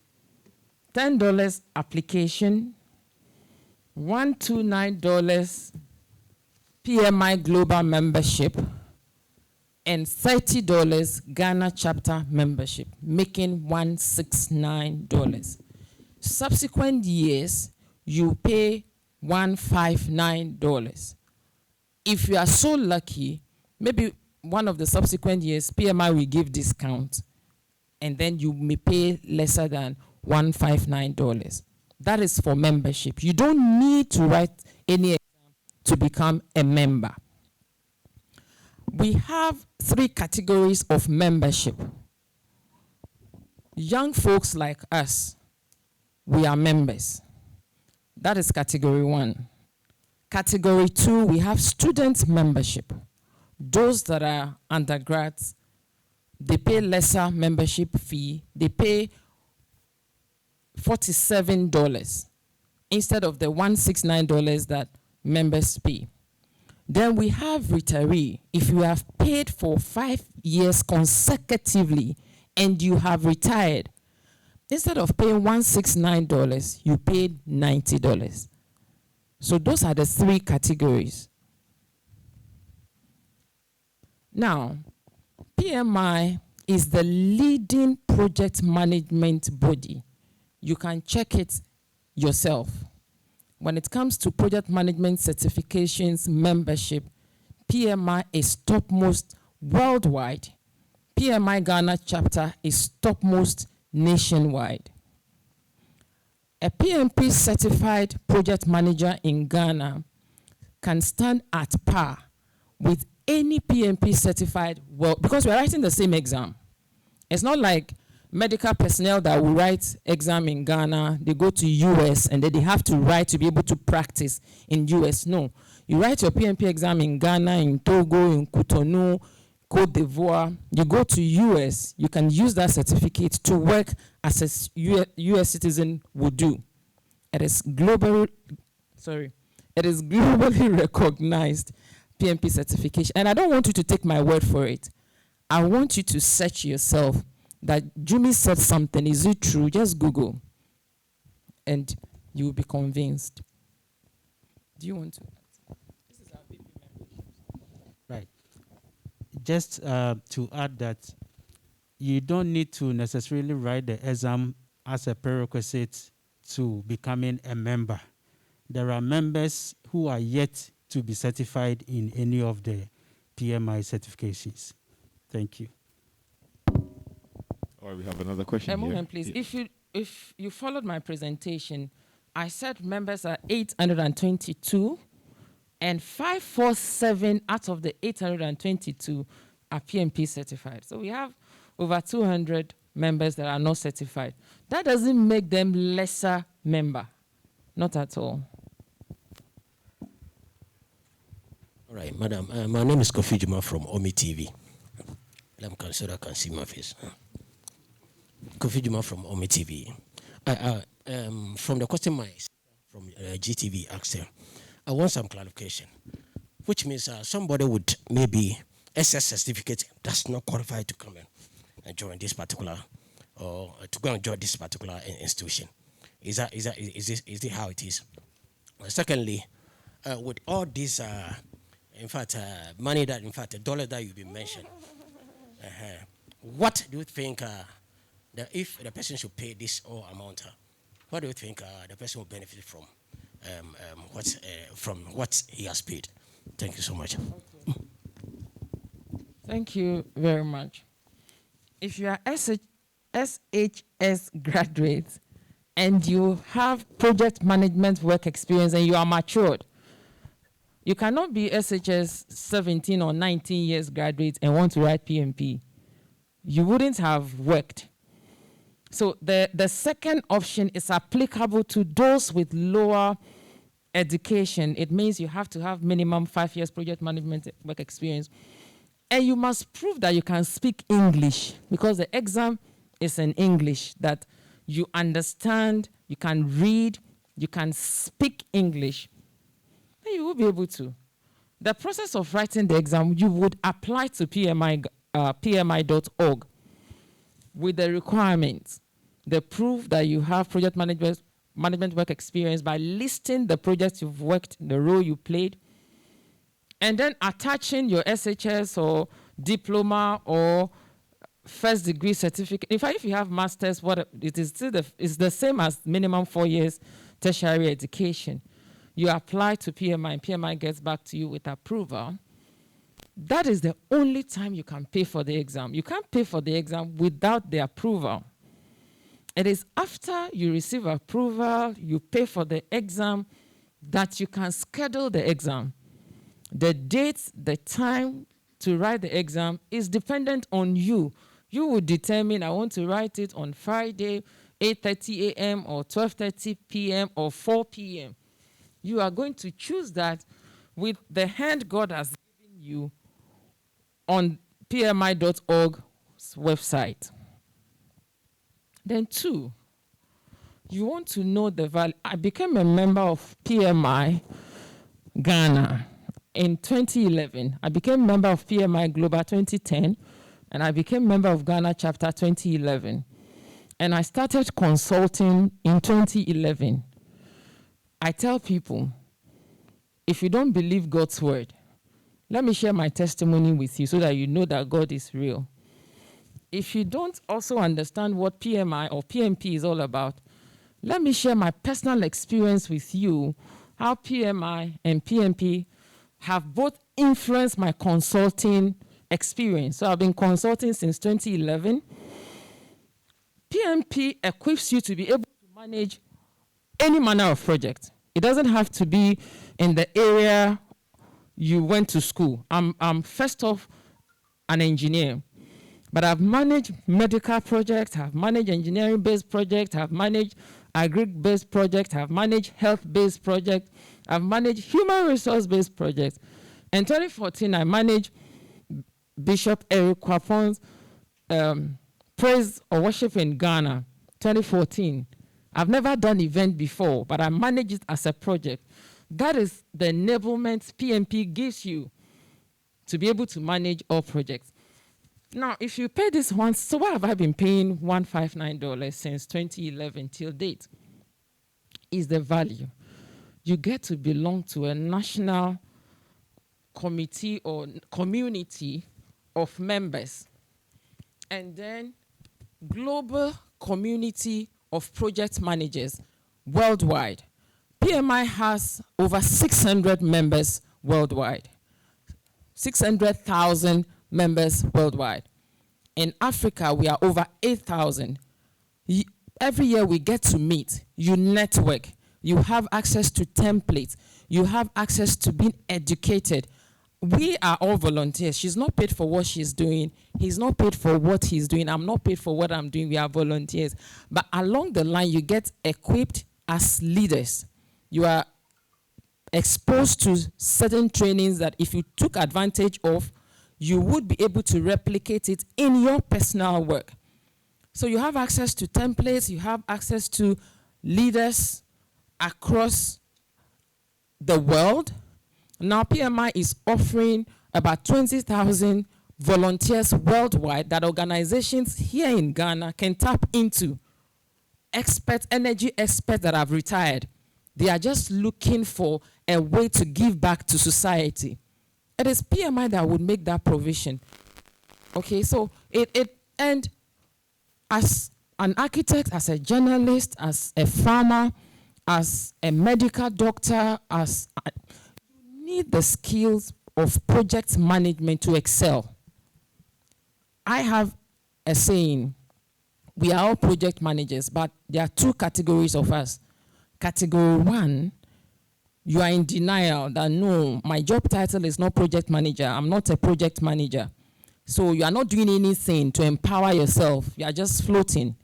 $10 application, $129 PMI Global membership, and $30 Ghana chapter membership, making $169. Subsequent years, you pay $159. If you are so lucky, maybe one of the subsequent years, PMI will give discount, and then you may pay lesser than $159. That is for membership. You don't need to write any exam to become a member. We have 3 categories of membership. Young folks like us, we are members. That is category 1. Category 2, we have student membership. Those that are undergrads, they pay lesser membership fee. They pay $47 instead of the $169 that members pay. Then we have retiree. If you have paid for 5 years consecutively and you have retired, instead of paying $169, you paid $90. So those are the 3 categories. Now, PMI is the leading project management body. You can check it yourself. When it comes to project management certifications membership, PMI is topmost worldwide. PMI Ghana chapter is topmost nationwide. A PMP certified project manager in Ghana can stand at par with any PMP certified, well, because we're writing the same exam. It's not like medical personnel that will write exam in Ghana, they go to US and then they have to write to be able to practice in US. No, you write your PMP exam in Ghana, in Togo, in Cotonou, Cote d'Ivoire. You go to US, you can use that certificate to work as a US citizen would do. It is globally recognized PMP certification. And I don't want you to take my word for it. I want you to search yourself that Jimmy said something. Is it true? Just Google and you will be convinced. Do you want to? This is our PMP membership. Right. Just to add that you don't need to necessarily write the exam as a prerequisite to becoming a member. There are members who are yet to be certified in any of the PMI certifications. Thank you. All right, we have another question here. Moment, please. Yeah. If you followed my presentation, I said members are 822, and 547 out of the 822 are PMP certified. So we have over 200 members that are not certified. That doesn't make them lesser member, not at all. All right, madam. My name is Kofi Juma from Omi TV. Let me so that I can see my face. Kofi Juma from Omi TV. From the question from GTV asked her, I want some clarification, which means somebody would maybe SS certificate does not qualify to come and join this particular or to go and join this particular institution. Is it how it is? Secondly, with all this, money that, the dollar that you've been mentioned, what do you think that if the person should pay this all amount, what do you think the person will benefit from what he has paid? Thank you so much. Okay. Thank you very much. if you are SHS graduate and you have project management work experience and you are matured, you cannot be SHS 17 or 19 years graduate and want to write PMP. You wouldn't have worked. So the second option is applicable to those with lower education. It means you have to have minimum 5 years project management work experience. And you must prove that you can speak English, because the exam is in English, that you understand, you can read, you can speak English. Then you will be able to. The process of writing the exam, you would apply to PMI.org with the requirements, the proof that you have project management work experience by listing the projects you've worked, the role you played, and then attaching your SHS or diploma or first degree certificate. In fact, if you have master's, it is still it's the same as minimum 4 years tertiary education. You apply to PMI, and PMI gets back to you with approval. That is the only time you can pay for the exam. You can't pay for the exam without the approval. It is after you receive approval, you pay for the exam, that you can schedule the exam. The date, the time to write the exam is dependent on you. You will determine, I want to write it on Friday, 8:30 a.m. or 12:30 p.m. or 4 p.m. You are going to choose that with the hand God has given you on PMI.org's website. Then 2, you want to know the value. I became a member of PMI Ghana in 2011. I became a member of PMI Global 2010, and I became a member of Ghana Chapter 2011. And I started consulting in 2011. I tell people, if you don't believe God's word, let me share my testimony with you so that you know that God is real. If you don't also understand what PMI or PMP is all about, let me share my personal experience with you, how PMI and PMP have both influenced my consulting experience. So I've been consulting since 2011. PMP equips you to be able to manage any manner of project. It doesn't have to be in the area you went to school. I'm first off an engineer, but I've managed medical projects, I've managed engineering-based projects, I've managed agri-based projects, I've managed health-based projects, I've managed human resource-based projects. In 2014, I managed Bishop Eric Kwapon's Praise or Worship in Ghana, 2014. I've never done event before, but I manage it as a project. That is the enablement PMP gives you to be able to manage all projects. Now, if you pay this once, so why have I been paying $159 since 2011 till date? Is the value. You get to belong to a national committee or community of members, and then global community of project managers worldwide. PMI has over 600 members worldwide, 600,000 members worldwide. In Africa, we are over 8,000. Every year we get to meet, you network, you have access to templates, you have access to being educated. We are all volunteers. She's not paid for what she's doing. He's not paid for what he's doing. I'm not paid for what I'm doing. We are volunteers. But along the line, you get equipped as leaders. You are exposed to certain trainings that if you took advantage of, you would be able to replicate it in your personal work. So you have access to templates. You have access to leaders across the world. Now, PMI is offering about 20,000 volunteers worldwide that organizations here in Ghana can tap into. Experts, energy experts that have retired. They are just looking for a way to give back to society. It is PMI that would make that provision. Okay, so and as an architect, as a journalist, as a farmer, as a medical doctor, you need the skills of project management to excel. I have a saying, we are all project managers, but there are two categories of us. Category one, you are in denial that no, my job title is not project manager. I'm not a project manager. So you are not doing anything to empower yourself. You are just floating.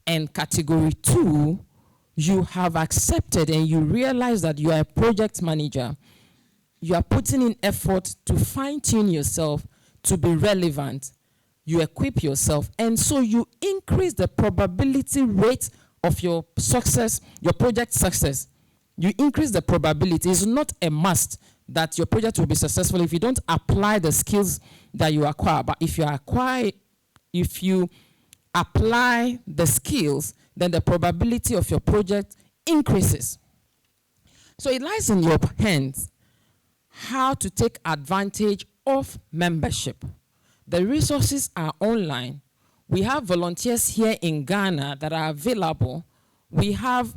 And category two, you have accepted and you realize that you are a project manager. You are putting in effort to fine-tune yourself to be relevant. You equip yourself, and so you increase the probability rate of your success, your project success. You increase the probability. It's not a must that your project will be successful if you don't apply the skills that you acquire. But if you apply the skills, then the probability of your project increases. So it lies in your hands how to take advantage of membership. The resources are online. We have volunteers here in Ghana that are available. We have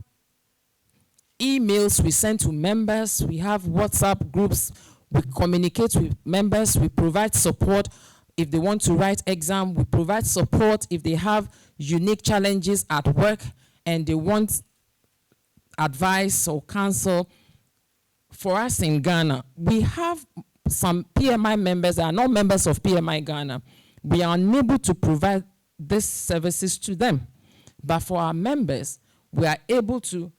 emails we send to members. We have WhatsApp groups. We communicate with members. We provide support if they want to write exam. We provide support if they have unique challenges at work and they want advice or counsel. For us in Ghana, we have some PMI members that are not members of PMI Ghana. We are unable to provide these services to them. But for our members, we are able to,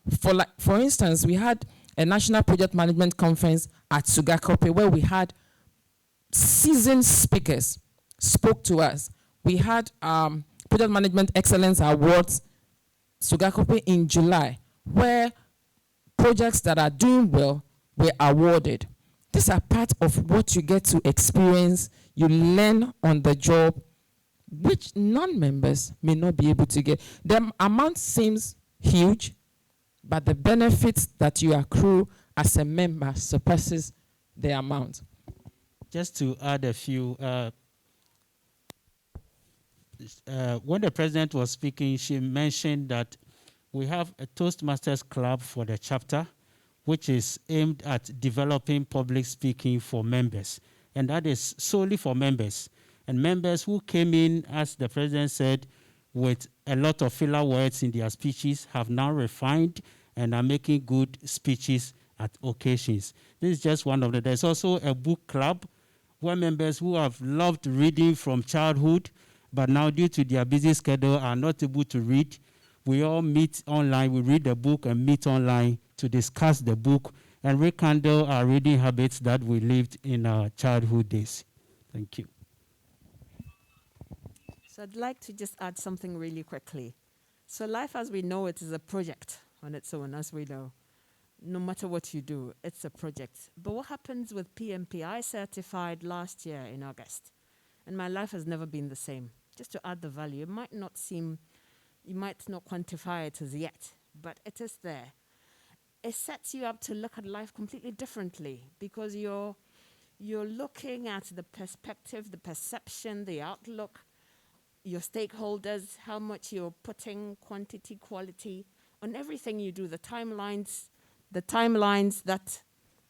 for instance, we had a national project management conference at Sugakope where we had seasoned speakers spoke to us. We had Project Management Excellence Awards, Sugakope in July, where projects that are doing well were awarded. These are part of what you get to experience, you learn on the job, which non-members may not be able to get. The amount seems huge, but the benefits that you accrue as a member surpasses the amount. Just to add a few, when the president was speaking, she mentioned that we have a Toastmasters Club for the chapter, which is aimed at developing public speaking for members. And that is solely for members. And members who came in, as the president said, with a lot of filler words in their speeches have now refined and are making good speeches at occasions. This is just one of them. There's also a book club where members who have loved reading from childhood, but now due to their busy schedule are not able to read. We all meet online, we read the book and meet online to discuss the book and rekindle our reading habits that we lived in our childhood days. Thank you. So I'd like to just add something really quickly. So life as we know it is a project on its own, as we know. No matter what you do, it's a project. But what happens with PMP? I certified last year in August, and my life has never been the same. Just to add the value, it might not seem, you might not quantify it as yet, but it is there. It sets you up to look at life completely differently because you're looking at the perspective, the perception, the outlook, your stakeholders, how much you're putting quantity, quality on everything you do, the timelines that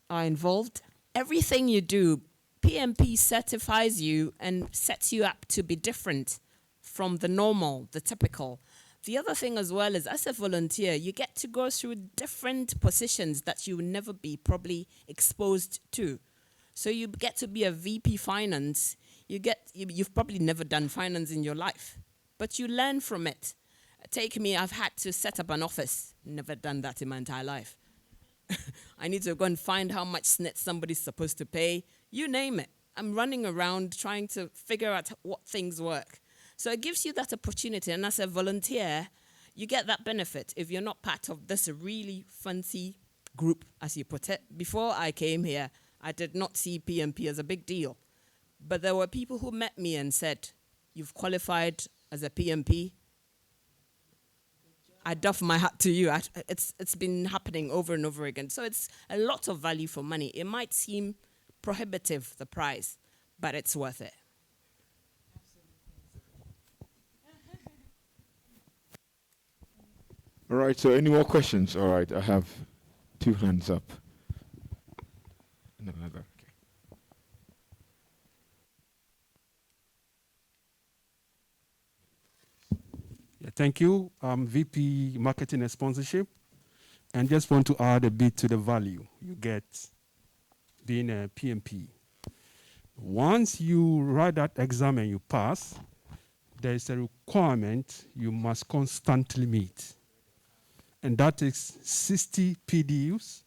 are involved. Everything you do, PMP certifies you and sets you up to be different from the normal, the typical. The other thing as well is, as a volunteer, you get to go through different positions that you will never be probably exposed to. So you get to be a VP finance. You've probably never done finance in your life, but you learn from it. Take me, I've had to set up an office. Never done that in my entire life. I need to go and find how much SNIT somebody's supposed to pay. You name it. I'm running around trying to figure out what things work. So it gives you that opportunity. And as a volunteer, you get that benefit if you're not part of this really fancy group, as you put it. Before I came here, I did not see PMP as a big deal. But there were people who met me and said, you've qualified as a PMP. I doff my hat to you. It's been happening over and over again. So it's a lot of value for money. It might seem prohibitive, the price, but it's worth it. All right, so any more questions? All right, I have 2 hands up. No, okay. Thank you. I'm VP Marketing and Sponsorship, and just want to add a bit to the value you get being a PMP. Once you write that exam and you pass, there is a requirement you must constantly meet, and that is 60 PDUs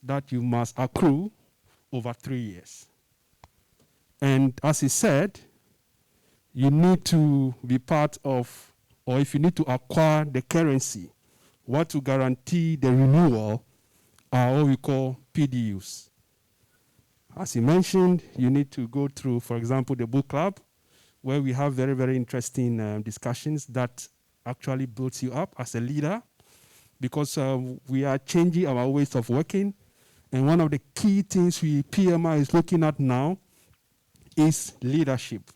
that you must accrue over 3 years. And as he said, you need to be part of, or if you need to acquire the currency, what to guarantee the renewal are what we call PDUs. As he mentioned, you need to go through, for example, the book club, where we have very, very interesting discussions that actually builds you up as a leader, because we are changing our ways of working. And one of the key things PMI is looking at now is leadership,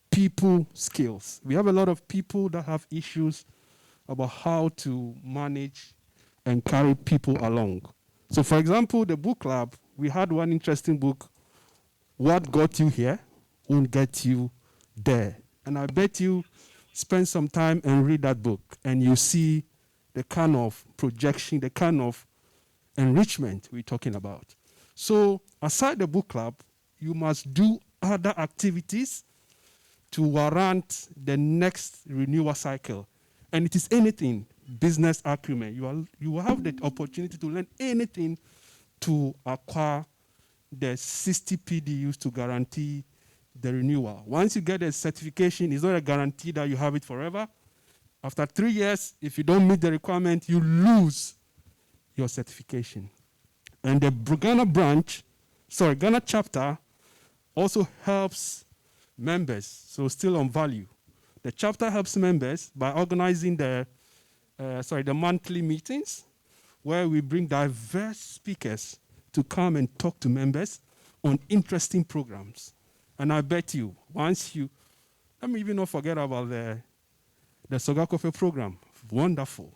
people skills. We have a lot of people that have issues about how to manage and carry people along. So for example, the book club, we had one interesting book, What Got You Here Won't Get You There. And I bet you spend some time and read that book, and you see the kind of projection, the kind of enrichment we're talking about. So aside the book club, you must do other activities to warrant the next renewal cycle. And it is anything, business acumen. You will have the opportunity to learn anything to acquire the 60 PDUs to guarantee the renewal. Once you get a certification, it's not a guarantee that you have it forever. After 3 years, if you don't meet the requirement, you lose your certification. And the Ghana chapter also helps members, so still on value. The chapter helps members by organizing the monthly meetings, where we bring diverse speakers to come and talk to members on interesting programs. And I bet you, let me even not forget about the Sogakofe program. Wonderful.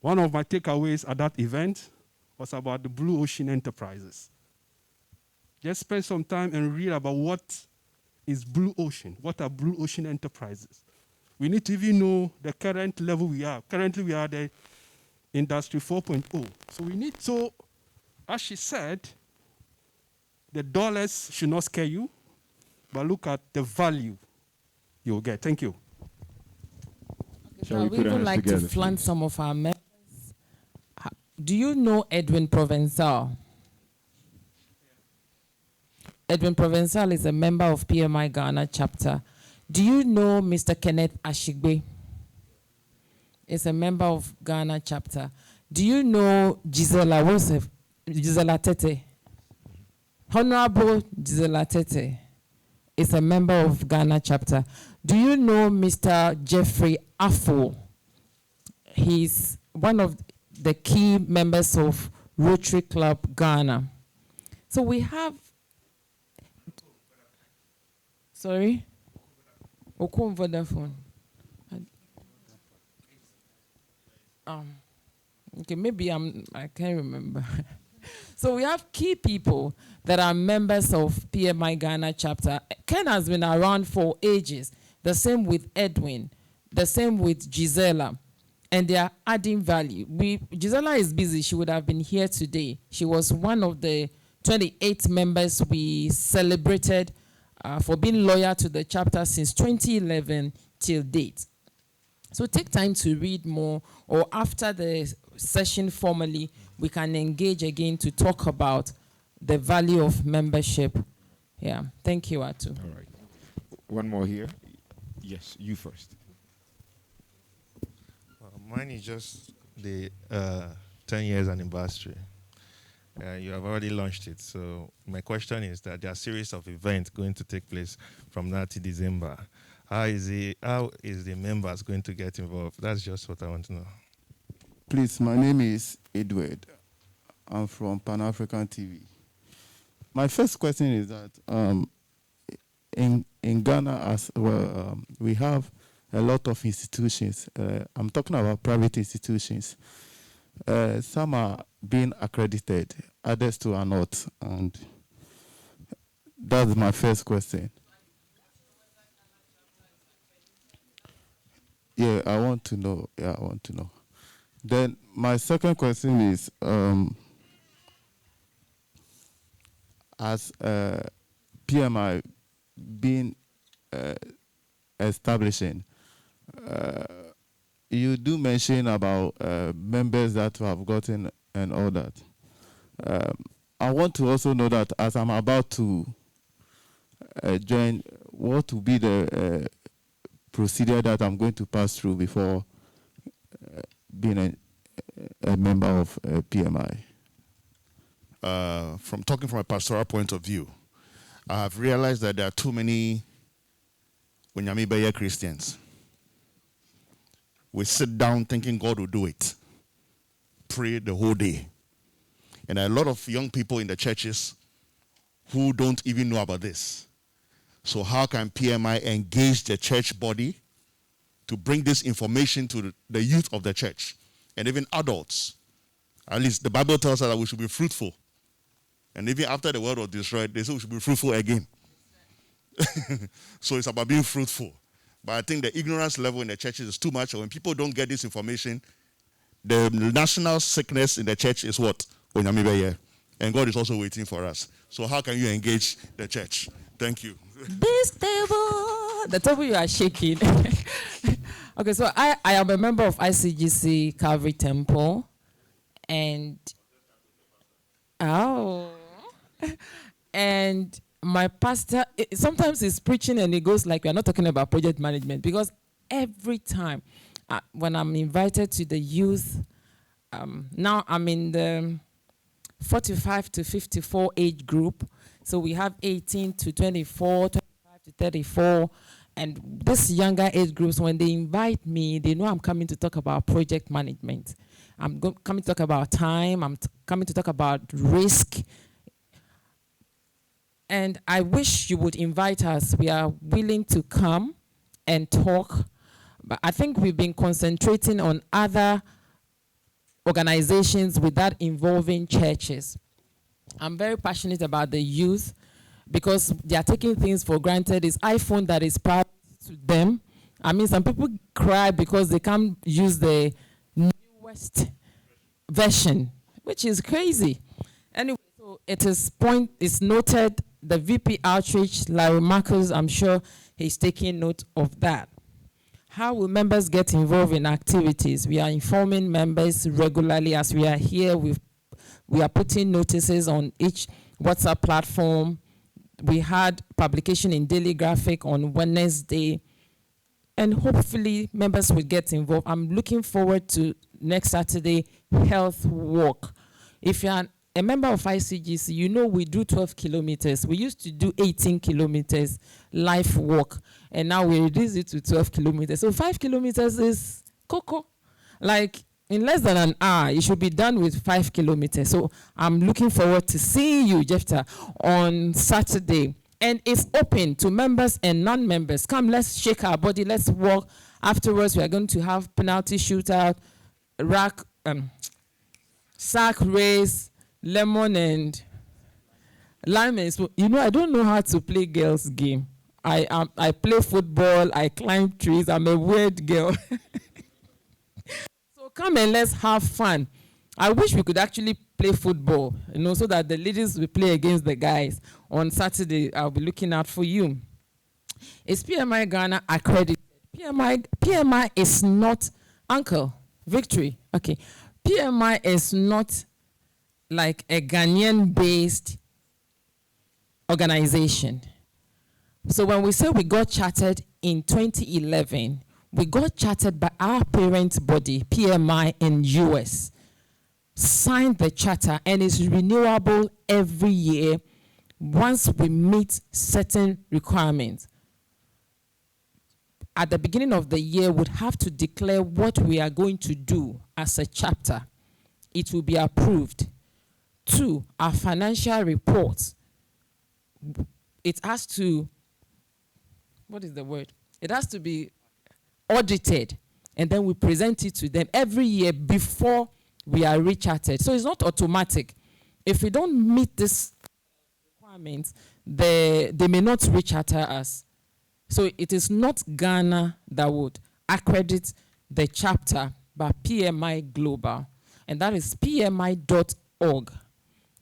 One of my takeaways at that event was about the Blue Ocean Enterprises. Just spend some time and read about what is Blue Ocean. What are Blue Ocean Enterprises? We need to even know the current level we are. Currently, we are the Industry 4.0. So as she said, the dollars should not scare you, but look at the value you'll get. Thank you. Okay, we would like to flaunt some of our members. Do you know Edwin Provençal? Edwin Provençal is a member of PMI Ghana chapter. Do you know Mr. Kenneth Ashigbe? Is a member of Ghana chapter. Do you know Gisela Tete? Honorable Gisela Tete is a member of Ghana chapter. Do you know Mr. Jeffrey Afo? He's one of the key members of Rotary Club Ghana. So we have, sorry? Okun Vodafone. Okay, maybe I can't remember. So we have key people that are members of PMI Ghana chapter. Ken has been around for ages. The same with Edwin. The same with Gisela. And they are adding value. Gisela is busy. She would have been here today. She was one of the 28 members we celebrated for being loyal to the chapter since 2011 till date. So take time to read more, or after the session formally, we can engage again to talk about the value of membership. Yeah, thank you, Atu. All right. One more here. Yes, you first. Mine is just the 10 years anniversary. You have already launched it. So my question is that there are a series of events going to take place from now to December. How is the members going to get involved? That's just what I want to know. Please, my name is Edward. I'm from Pan-African TV. My first question is that in Ghana as well, we have a lot of institutions. I'm talking about private institutions. Some are being accredited, others too are not. And that's my first question. Yeah, I want to know. Yeah, I want to know. Then my second question is, as PMI been establishing, you do mention about members that have gotten and all that. I want to also know that as I'm about to join, what will be the procedure that I'm going to pass through before being a member of PMI? From talking from a pastoral point of view, I have realized that there are too many Onyame Christians. We sit down thinking God will do it, pray the whole day. And there are a lot of young people in the churches who don't even know about this. So how can PMI engage the church body to bring this information to the youth of the church and even adults? At least the Bible tells us that we should be fruitful. And even after the world was destroyed, they said we should be fruitful again. So it's about being fruitful. But I think the ignorance level in the churches is too much. When people don't get this information, the national sickness in the church is what? Onyame. And God is also waiting for us. So how can you engage the church? Thank you. This table, the table you are shaking. Okay, so I am a member of ICGC Calvary Temple. And, and my pastor, sometimes he's preaching and he goes like, we are not talking about project management, because every time when I'm invited to the youth, now I'm in the 45 to 54 age group. So we have 18 to 24, 25 to 34. And this younger age groups, when they invite me, they know I'm coming to talk about project management. I'm coming to talk about time. I'm coming to talk about risk. And I wish you would invite us. We are willing to come and talk. But I think we've been concentrating on other organizations without involving churches. I'm very passionate about the youth because they are taking things for granted. It's iPhone that is part to them. I mean, some people cry because they can't use the newest version, which is crazy. Anyway, so it's noted. The VP Outreach, Larry Marcus, I'm sure he's taking note of that. How will members get involved in activities? We are informing members regularly as we are here. We are putting notices on each WhatsApp platform. We had publication in Daily Graphic on Wednesday, and hopefully members will get involved. I'm looking forward to next Saturday, health walk. If you're a member of ICGC, you know we do 12 kilometers. We used to do 18 kilometers life walk, and now we reduce it to 12 kilometers. So 5 kilometers is cocoa. Like in less than an hour, you should be done with 5 kilometers. So I'm looking forward to seeing you, Jefta, on Saturday. And it's open to members and non-members. Come, let's shake our body, let's walk. Afterwards, we are going to have penalty shootout, sack race, lemon and lime. You know, I don't know how to play girls' game. I play football, I climb trees, I'm a weird girl. So come and let's have fun. I wish we could actually play football, you know, so that the ladies will play against the guys. On Saturday, I'll be looking out for you. Is PMI Ghana accredited? PMI is not, Uncle, Victory, okay. PMI is not like a Ghanaian-based organization. So when we say we got chartered in 2011, we got chartered by our parent body, PMI in US, signed the charter, and it's renewable every year once we meet certain requirements. At the beginning of the year, we'd have to declare what we are going to do as a chapter. It will be approved. 2, our financial reports. It has to, what is the word? It has to be audited, and then we present it to them every year before we are rechartered. So it's not automatic. If we don't meet this requirements, they may not recharter us. So it is not Ghana that would accredit the chapter by PMI Global, and that is pmi.org.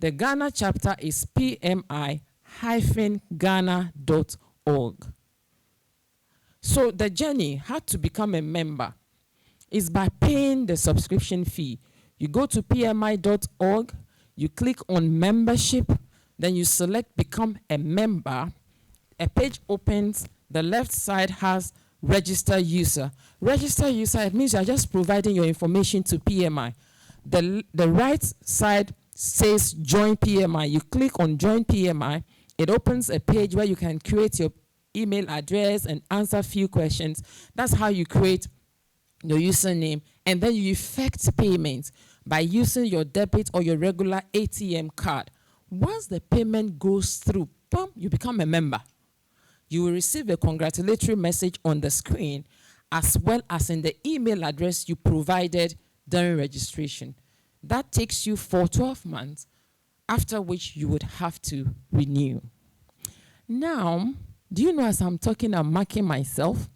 The Ghana chapter is pmi-ghana.org. So the journey, how to become a member, is by paying the subscription fee. You go to pmi.org, you click on membership, then you select become a member. A page opens, the left side has register user. Register user, it means you're just providing your information to PMI. The right side says join PMI. You click on join PMI, it opens a page where you can create your email address and answer a few questions. That's how you create your username, and then you effect payments by using your debit or your regular ATM card. Once the payment goes through, boom, you become a member. You will receive a congratulatory message on the screen, as well as in the email address you provided during registration. That takes you for 12 months, after which you would have to renew. Now, do you know, as I'm talking, I'm marking myself.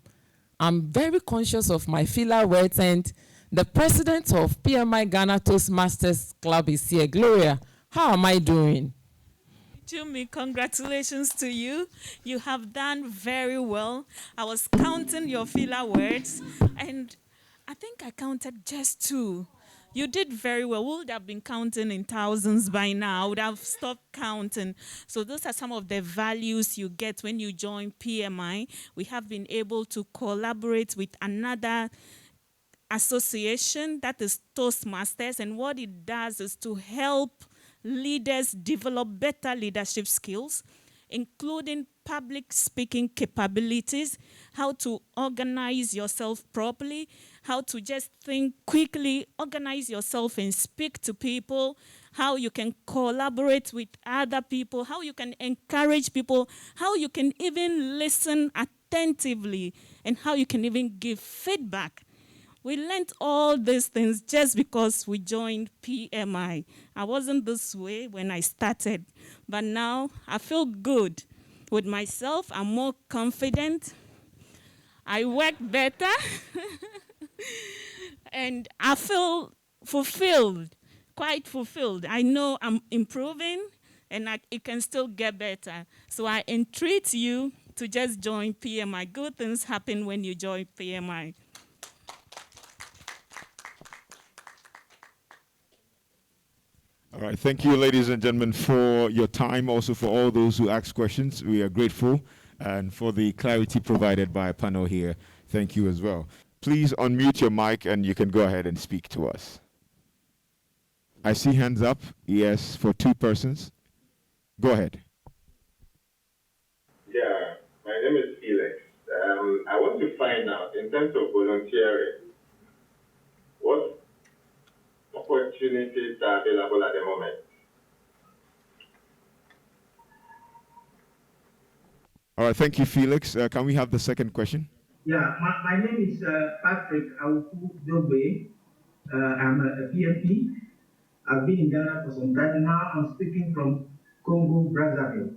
I'm very conscious of my filler words, and the president of PMI Ghana Toastmasters Club is here. Gloria, how am I doing? Jimmy, congratulations to you. You have done very well. I was counting your filler words, and I think I counted just 2. You did very well. We would have been counting in thousands by now. I would have stopped counting. So those are some of the values you get when you join PMI. We have been able to collaborate with another association, that is Toastmasters, and what it does is to help leaders develop better leadership skills, including public speaking capabilities, how to organize yourself properly, how to just think quickly, organize yourself and speak to people, how you can collaborate with other people, how you can encourage people, how you can even listen attentively, and how you can even give feedback. We learned all these things just because we joined PMI. I wasn't this way when I started, but now I feel good with myself. I'm more confident. I work better. And I feel fulfilled, quite fulfilled. I know I'm improving, and it can still get better. So I entreat you to just join PMI. Good things happen when you join PMI. All right, thank you, ladies and gentlemen, for your time. Also, for all those who asked questions, we are grateful, and for the clarity provided by our panel here. Thank you as well. Please unmute your mic, and you can go ahead and speak to us. I see hands up. Yes, for 2 persons. Go ahead. Yeah, my name is Felix. I want to find out, in terms of volunteering, what opportunities are available at the moment? All right, thank you, Felix. Can we have the second question? Yeah, my name is Patrick Awuku-Dogbe. I'm a PMP. I've been in Ghana for some time now. I'm speaking from Congo, Brazzaville.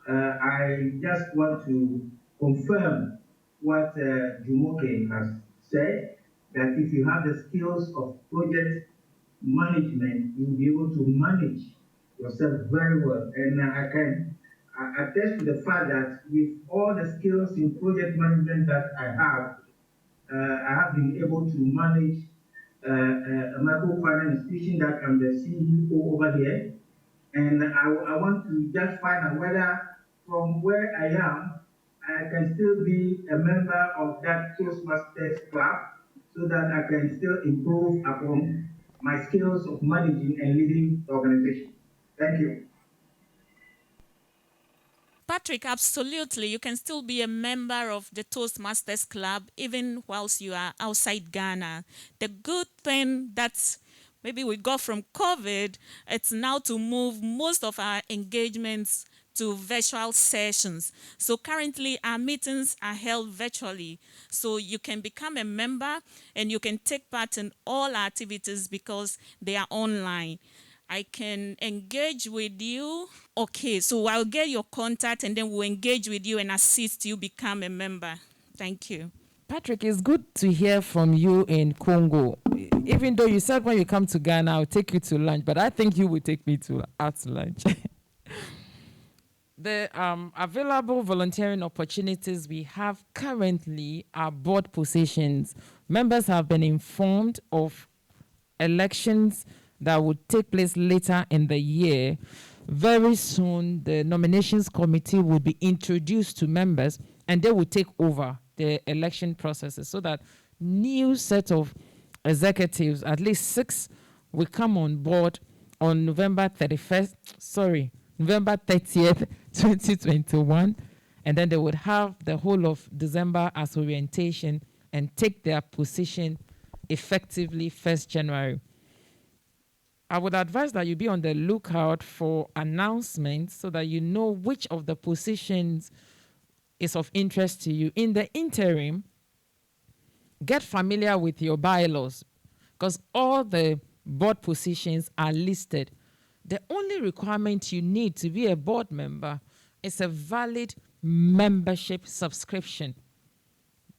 I just want to confirm what Jumoke has said, that if you have the skills of project management, you'll be able to manage yourself very well. And I can attest to the fact that with all the skills in project management that I have been able to manage a microfinance institution that I'm the CEO over here. And I want to just find out whether from where I am, I can still be a member of that Toastmasters Club so that I can still improve upon my skills of managing and leading the organization. Thank you. Patrick, absolutely. You can still be a member of the Toastmasters Club even whilst you are outside Ghana. The good thing that maybe we got from COVID, it's now to move most of our engagements to virtual sessions. So currently our meetings are held virtually. So you can become a member and you can take part in all our activities because they are online. I can engage with you. Okay, so I'll get your contact and then we'll engage with you and assist you become a member. Thank you. Patrick, it's good to hear from you in Congo. Even though you said when you come to Ghana, I'll take you to lunch, but I think you will take me out to lunch. The available volunteering opportunities we have currently are board positions. Members have been informed of elections that would take place later in the year. Very soon, the nominations committee will be introduced to members, and they will take over the election processes so that new set of executives, at least 6, will come on board on November 30th, 2021, and then they would have the whole of December as orientation and take their position effectively 1st January. I would advise that you be on the lookout for announcements so that you know which of the positions is of interest to you. In the interim, get familiar with your bylaws because all the board positions are listed. The only requirement you need to be a board member is a valid membership subscription.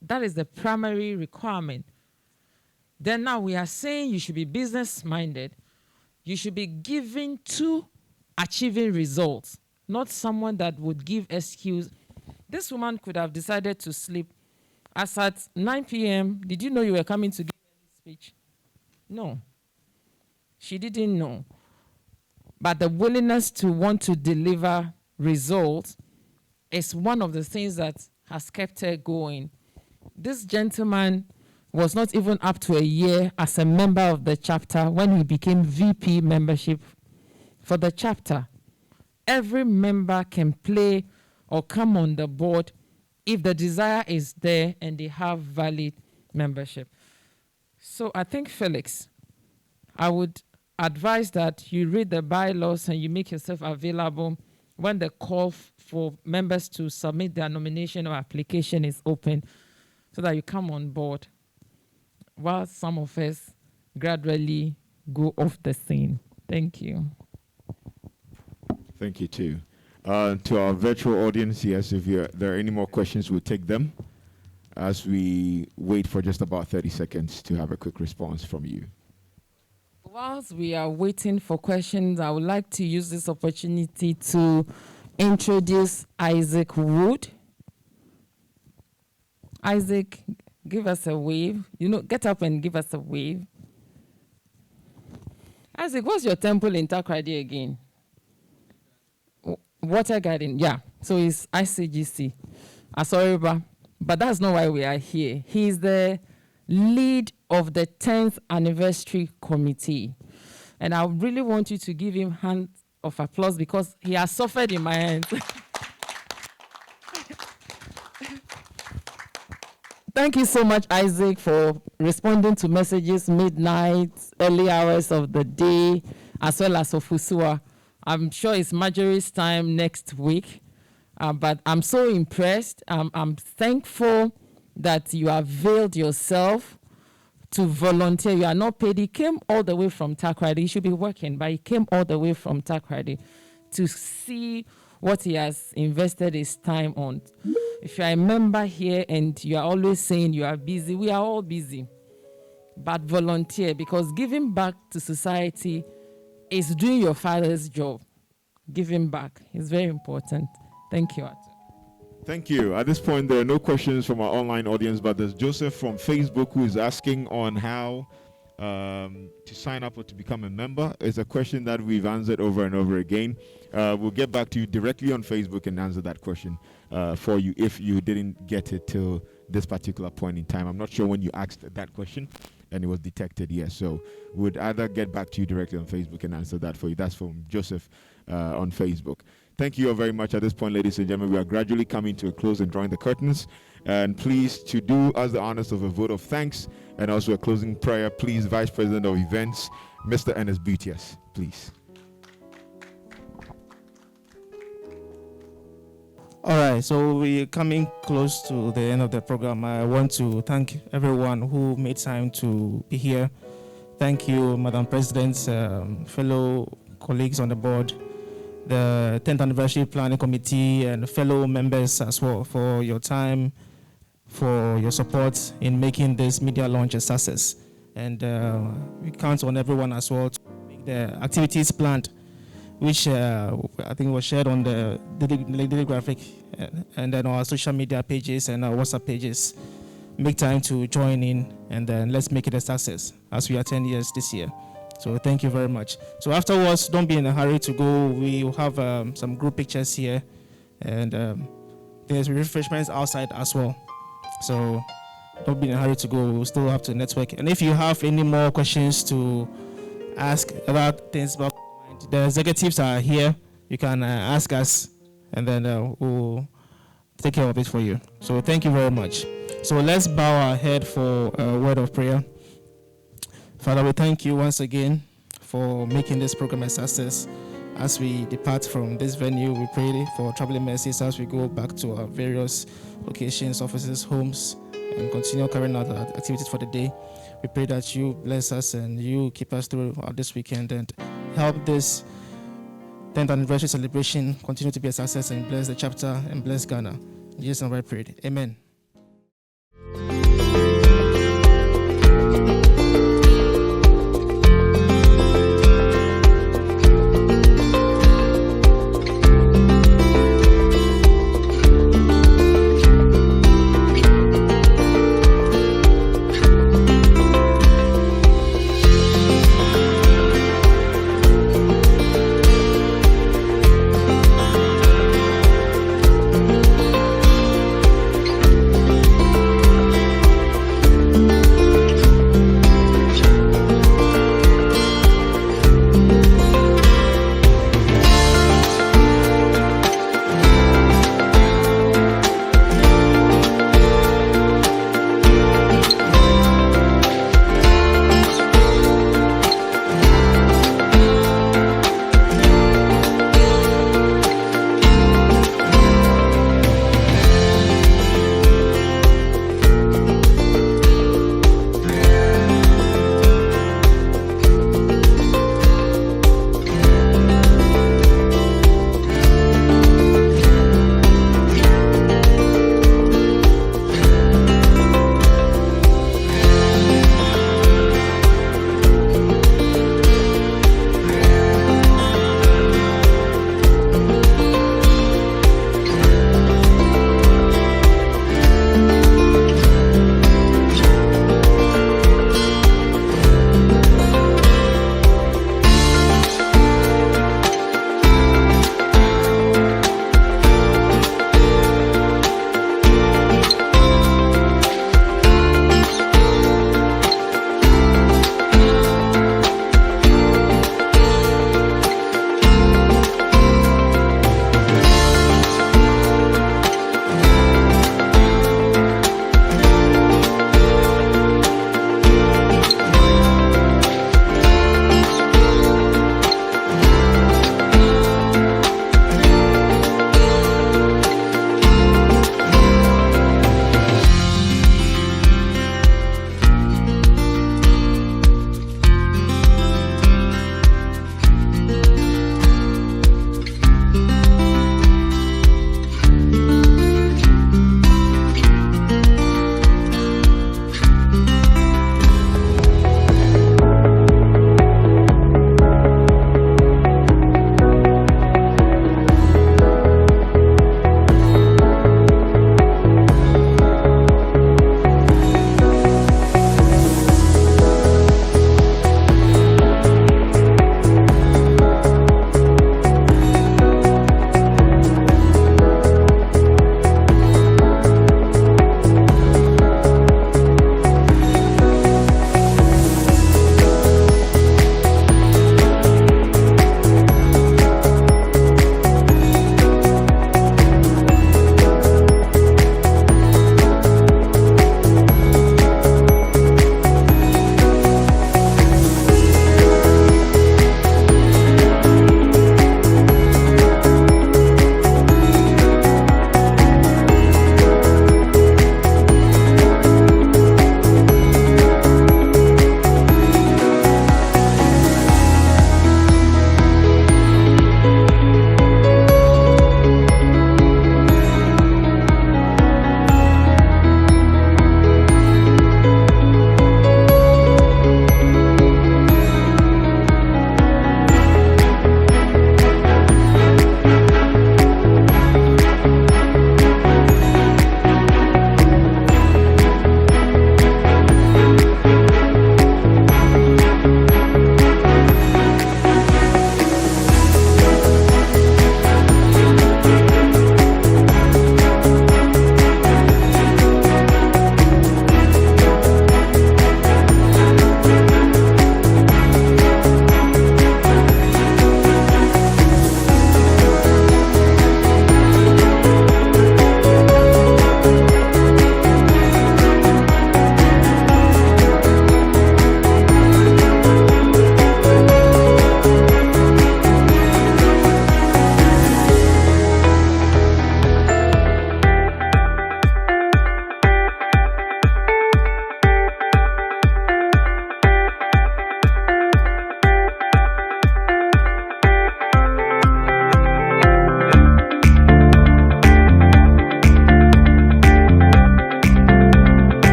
That is the primary requirement. Then now we are saying you should be business-minded. You should be given to achieving results, not someone that would give excuse. This woman could have decided to sleep. As at 9 p.m., did you know you were coming to give a speech? No. She didn't know. But the willingness to want to deliver results is one of the things that has kept her going. This gentleman was not even up to a year as a member of the chapter when he became VP membership for the chapter. Every member can play or come on the board if the desire is there and they have valid membership. So I think, Felix, I would advise that you read the bylaws and you make yourself available when the call for members to submit their nomination or application is open so that you come on board while some of us gradually go off the scene. Thank you. Thank you, too. To our virtual audience, yes, if there are any more questions, we'll take them as we wait for just about 30 seconds to have a quick response from you. Whilst we are waiting for questions, I would like to use this opportunity to introduce Isaac Wood. Isaac, give us a wave. Get up and give us a wave. Isaac, what's your temple in Takoradi again? Water Garden, yeah. So it's ICGC. Asoriba. But that's not why we are here. He's the lead of the 10th anniversary committee. And I really want you to give him hand of applause because he has suffered in my hands. Thank you so much, Isaac, for responding to messages midnight, early hours of the day, as well as Ofusua. I'm sure it's Marjorie's time next week, but I'm so impressed. I'm thankful that you availed yourself to volunteer. You are not paid. He came all the way from Takoradi. He should be working, but he came all the way from Takoradi to see what he has invested his time on. If you are a member here and you are always saying you are busy, we are all busy. But volunteer, because giving back to society is doing your father's job. Giving back is very important. Thank you, Atu. Thank you. At this point, there are no questions from our online audience, but there's Joseph from Facebook who is asking on how to sign up or to become a member. It's a question that we've answered over and over again. We'll get back to you directly on Facebook and answer that question for you if you didn't get it till this particular point in time. I'm not sure when you asked that question and it was detected, yes. So we'd either get back to you directly on Facebook and answer that for you. That's from Joseph on Facebook. Thank you all very much. At this point, ladies and gentlemen, we are gradually coming to a close and drawing the curtains. And please, to do us the honors of a vote of thanks and also a closing prayer, please, Vice President of Events, Mr. Ernest Butias, please. All right, so we're coming close to the end of the program. I want to thank everyone who made time to be here. Thank you, Madam President, fellow colleagues on the board, the 10th Anniversary Planning Committee, and fellow members as well for your time for your support in making this media launch a success. And we count on everyone as well to make the activities planned, which I think was shared on the daily graphic and then our social media pages and our WhatsApp pages. Make time to join in, and then let's make it a success as we are 10 years this year. So thank you very much. So afterwards, don't be in a hurry to go. We will have some group pictures here, and there's refreshments outside as well. So don't be in a hurry to go. We'll still have to network. And if you have any more questions to ask about things about the executives are here, you can ask us, and then we'll take care of it for you. So thank you very much. So let's bow our head for a word of prayer. Father, we thank you once again for making this program a success. As we depart from this venue, we pray for traveling mercies as we go back to our various locations, offices, homes, and continue carrying out our activities for the day. We pray that you bless us and you keep us throughout this weekend and help this 10th anniversary celebration continue to be a success, and bless the chapter and bless Ghana. In Jesus' name I prayed. Amen.